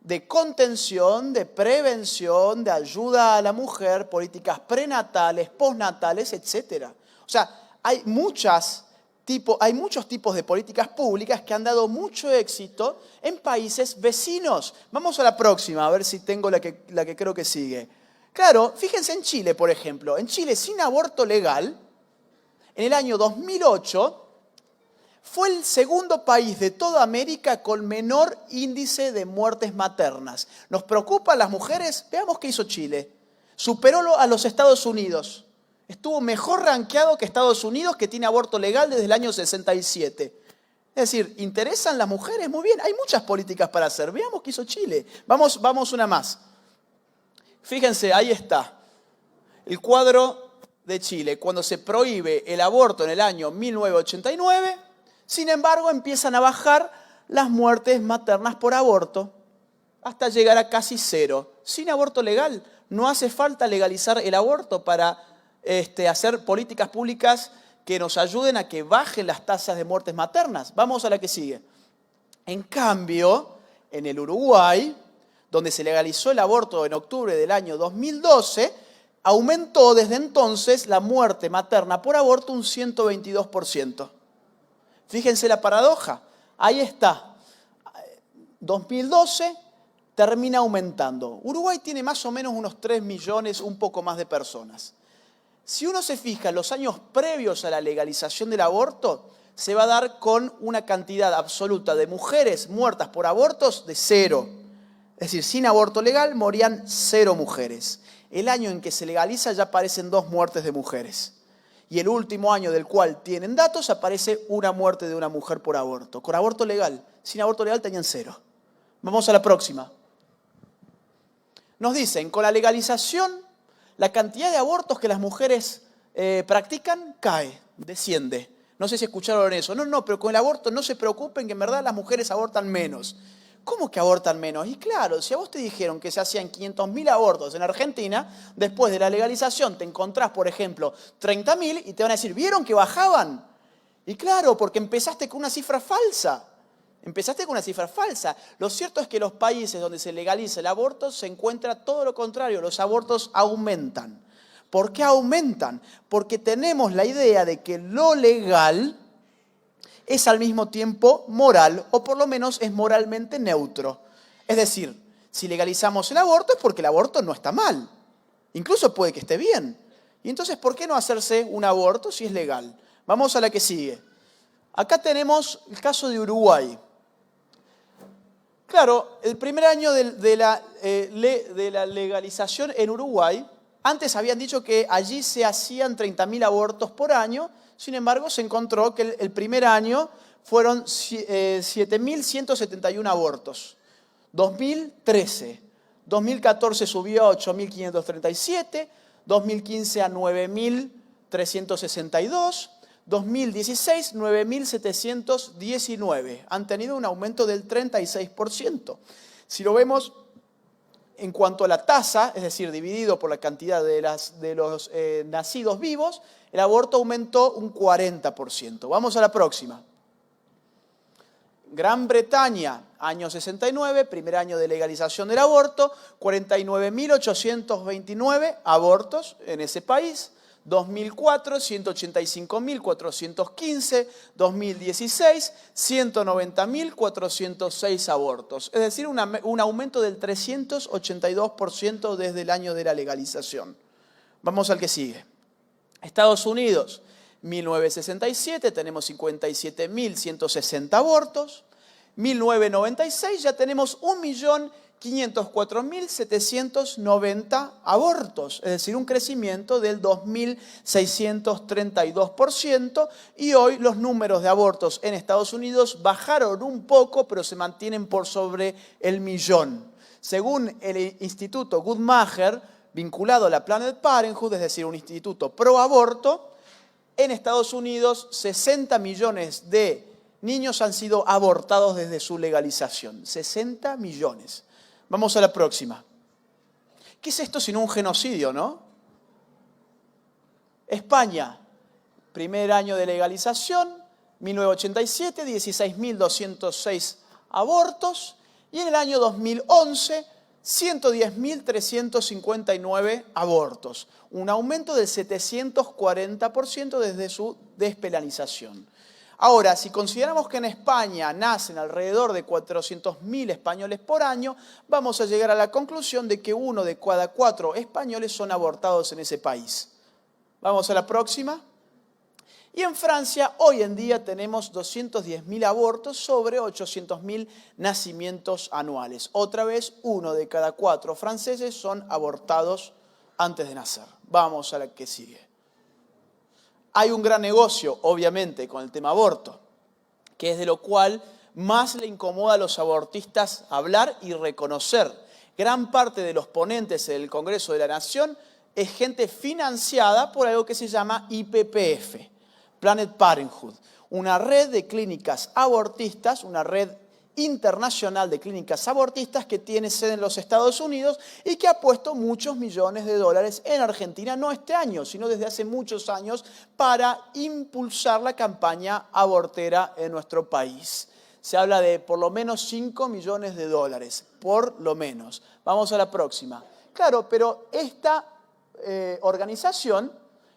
de contención, de prevención, de ayuda a la mujer, políticas prenatales, postnatales, etc. O sea, hay muchos tipos de políticas públicas que han dado mucho éxito en países vecinos. Vamos a la próxima, a ver si tengo la que creo que sigue. Claro, fíjense en Chile, por ejemplo. En Chile, sin aborto legal, en el año 2008, fue el segundo país de toda América con menor índice de muertes maternas. ¿Nos preocupan las mujeres? Veamos qué hizo Chile. Superó a los Estados Unidos. Estuvo mejor rankeado que Estados Unidos, que tiene aborto legal desde el año 67. Es decir, ¿interesan las mujeres? Muy bien, hay muchas políticas para hacer. Veamos qué hizo Chile. Vamos una más. Fíjense, ahí está. El cuadro de Chile, cuando se prohíbe el aborto en el año 1989, sin embargo, empiezan a bajar las muertes maternas por aborto hasta llegar a casi cero. Sin aborto legal, no hace falta legalizar el aborto para hacer políticas públicas que nos ayuden a que bajen las tasas de muertes maternas. Vamos a la que sigue. En cambio, en el Uruguay, donde se legalizó el aborto en octubre del año 2012, aumentó desde entonces la muerte materna por aborto un 122%. Fíjense la paradoja. Ahí está. 2012 termina aumentando. Uruguay tiene más o menos unos 3 millones, un poco más de personas. Si uno se fija en los años previos a la legalización del aborto, se va a dar con una cantidad absoluta de mujeres muertas por abortos de 0. Es decir, sin aborto legal morían 0 mujeres. El año en que se legaliza ya aparecen 2 muertes de mujeres. Y el último año del cual tienen datos aparece una muerte de una mujer por aborto. Con aborto legal. Sin aborto legal tenían 0. Vamos a la próxima. Nos dicen, con la legalización, la cantidad de abortos que las mujeres practican cae, desciende. No sé si escucharon eso. No, pero con el aborto no se preocupen que en verdad las mujeres abortan menos. ¿Cómo que abortan menos? Y claro, si a vos te dijeron que se hacían 500.000 abortos en Argentina, después de la legalización te encontrás, por ejemplo, 30.000 y te van a decir, ¿vieron que bajaban? Y claro, porque empezaste con una cifra falsa. Lo cierto es que en los países donde se legaliza el aborto se encuentra todo lo contrario, los abortos aumentan. ¿Por qué aumentan? Porque tenemos la idea de que lo legal es al mismo tiempo moral, o por lo menos es moralmente neutro. Es decir, si legalizamos el aborto es porque el aborto no está mal. Incluso puede que esté bien. Y entonces, ¿por qué no hacerse un aborto si es legal? Vamos a la que sigue. Acá tenemos el caso de Uruguay. Claro, el primer año de la legalización en Uruguay, antes habían dicho que allí se hacían 30.000 abortos por año. Sin embargo, se encontró que el primer año fueron 7.171 abortos. 2013. 2014 subió a 8.537. 2015 a 9.362. 2016, 9.719. Han tenido un aumento del 36%. Si lo vemos en cuanto a la tasa, es decir, dividido por la cantidad de los nacidos vivos, el aborto aumentó un 40%. Vamos a la próxima. Gran Bretaña, año 69, primer año de legalización del aborto, 49.829 abortos en ese país. 2004, 185.415, 2016, 190.406 abortos. Es decir, un aumento del 382% desde el año de la legalización. Vamos al que sigue. Estados Unidos, 1967, tenemos 57.160 abortos. 1996 ya tenemos 1.504.790 abortos, es decir, un crecimiento del 2.632%, y hoy los números de abortos en Estados Unidos bajaron un poco, pero se mantienen por sobre el millón. Según el Instituto Guttmacher, vinculado a la Planned Parenthood, es decir, un instituto pro aborto, en Estados Unidos 60 millones de niños han sido abortados desde su legalización. 60 millones. Vamos a la próxima. ¿Qué es esto sino un genocidio, no? España, primer año de legalización, 1987, 16.206 abortos. Y en el año 2011, 110.359 abortos. Un aumento del 740% desde su despenalización. Ahora, si consideramos que en España nacen alrededor de 400.000 españoles por año, vamos a llegar a la conclusión de que 1 de cada 4 españoles son abortados en ese país. Vamos a la próxima. Y en Francia, hoy en día tenemos 210.000 abortos sobre 800.000 nacimientos anuales. Otra vez, 1 de cada 4 franceses son abortados antes de nacer. Vamos a la que sigue. Hay un gran negocio, obviamente, con el tema aborto, que es de lo cual más le incomoda a los abortistas hablar y reconocer. Gran parte de los ponentes del Congreso de la Nación es gente financiada por algo que se llama IPPF, Planned Parenthood, una red de clínicas abortistas, una red internacional de clínicas abortistas que tiene sede en los Estados Unidos y que ha puesto muchos millones de dólares en Argentina, no este año, sino desde hace muchos años, para impulsar la campaña abortera en nuestro país. Se habla de por lo menos 5 millones de dólares, por lo menos. Vamos a la próxima. Claro, pero esta organización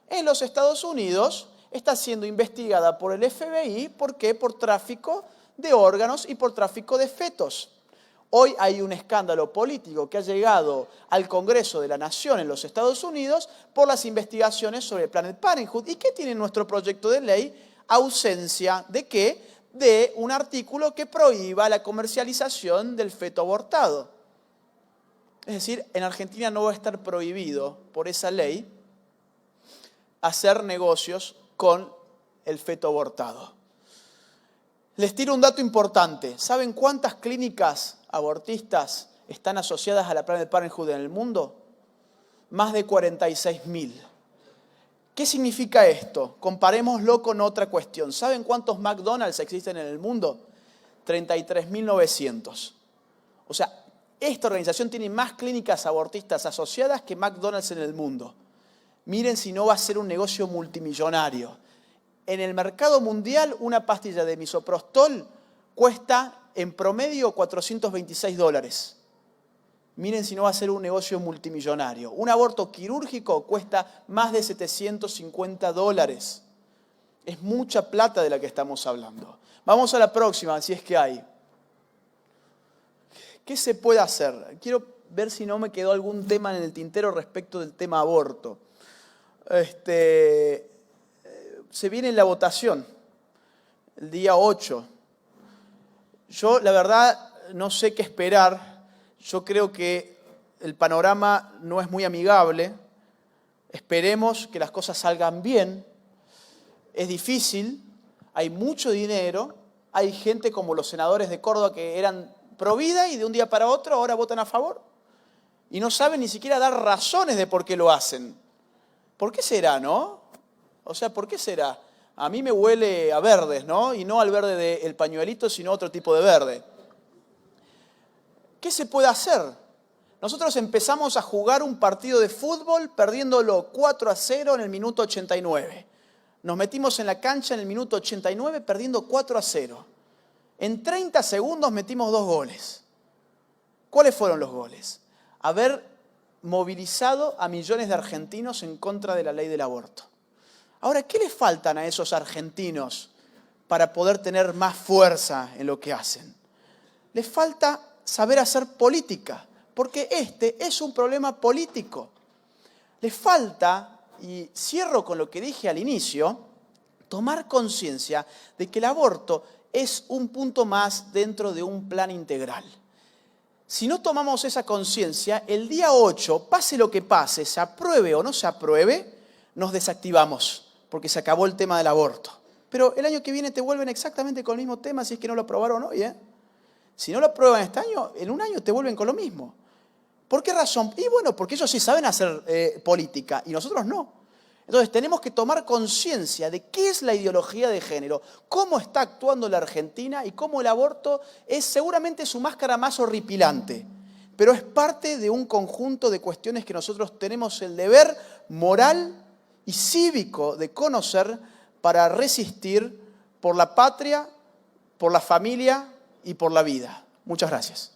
en los Estados Unidos está siendo investigada por el FBI. ¿Por qué? Por tráfico de órganos y por tráfico de fetos. Hoy hay un escándalo político que ha llegado al Congreso de la Nación en los Estados Unidos por las investigaciones sobre Planned Parenthood. ¿Y qué tiene nuestro proyecto de ley? Ausencia ¿de qué? De un artículo que prohíba la comercialización del feto abortado. Es decir, en Argentina no va a estar prohibido por esa ley hacer negocios con el feto abortado. Les tiro un dato importante. ¿Saben cuántas clínicas abortistas están asociadas a la Planned Parenthood en el mundo? Más de 46.000. ¿Qué significa esto? Comparémoslo con otra cuestión. ¿Saben cuántos McDonald's existen en el mundo? 33.900. O sea, esta organización tiene más clínicas abortistas asociadas que McDonald's en el mundo. Miren si no va a ser un negocio multimillonario. En el mercado mundial, una pastilla de misoprostol cuesta en promedio $426. Miren si no va a ser un negocio multimillonario. Un aborto quirúrgico cuesta más de $750. Es mucha plata de la que estamos hablando. Vamos a la próxima, si es que hay. ¿Qué se puede hacer? Quiero ver si no me quedó algún tema en el tintero respecto del tema aborto. Se viene la votación, el día 8. Yo, la verdad, no sé qué esperar. Yo creo que el panorama no es muy amigable. Esperemos que las cosas salgan bien. Es difícil, hay mucho dinero, hay gente como los senadores de Córdoba que eran pro vida y de un día para otro ahora votan a favor. Y no saben ni siquiera dar razones de por qué lo hacen. ¿Por qué será, no? O sea, ¿por qué será? A mí me huele a verdes, ¿no? Y no al verde del pañuelito, sino otro tipo de verde. ¿Qué se puede hacer? Nosotros empezamos a jugar un partido de fútbol perdiéndolo 4-0 en el minuto 89. Nos metimos en la cancha en el minuto 89 perdiendo 4-0. En 30 segundos metimos 2 goles. ¿Cuáles fueron los goles? Haber movilizado a millones de argentinos en contra de la ley del aborto. Ahora, ¿qué les faltan a esos argentinos para poder tener más fuerza en lo que hacen? Les falta saber hacer política, porque este es un problema político. Les falta, y cierro con lo que dije al inicio, tomar conciencia de que el aborto es un punto más dentro de un plan integral. Si no tomamos esa conciencia, el día 8, pase lo que pase, se apruebe o no se apruebe, nos desactivamos, porque se acabó el tema del aborto. Pero el año que viene te vuelven exactamente con el mismo tema, si es que no lo aprobaron hoy, ¿eh? Si no lo aprueban este año, en un año te vuelven con lo mismo. ¿Por qué razón? Y bueno, porque ellos sí saben hacer política y nosotros no. Entonces tenemos que tomar conciencia de qué es la ideología de género, cómo está actuando la Argentina y cómo el aborto es seguramente su máscara más horripilante, pero es parte de un conjunto de cuestiones que nosotros tenemos el deber moral y cívico de conocer para resistir por la patria, por la familia y por la vida. Muchas gracias.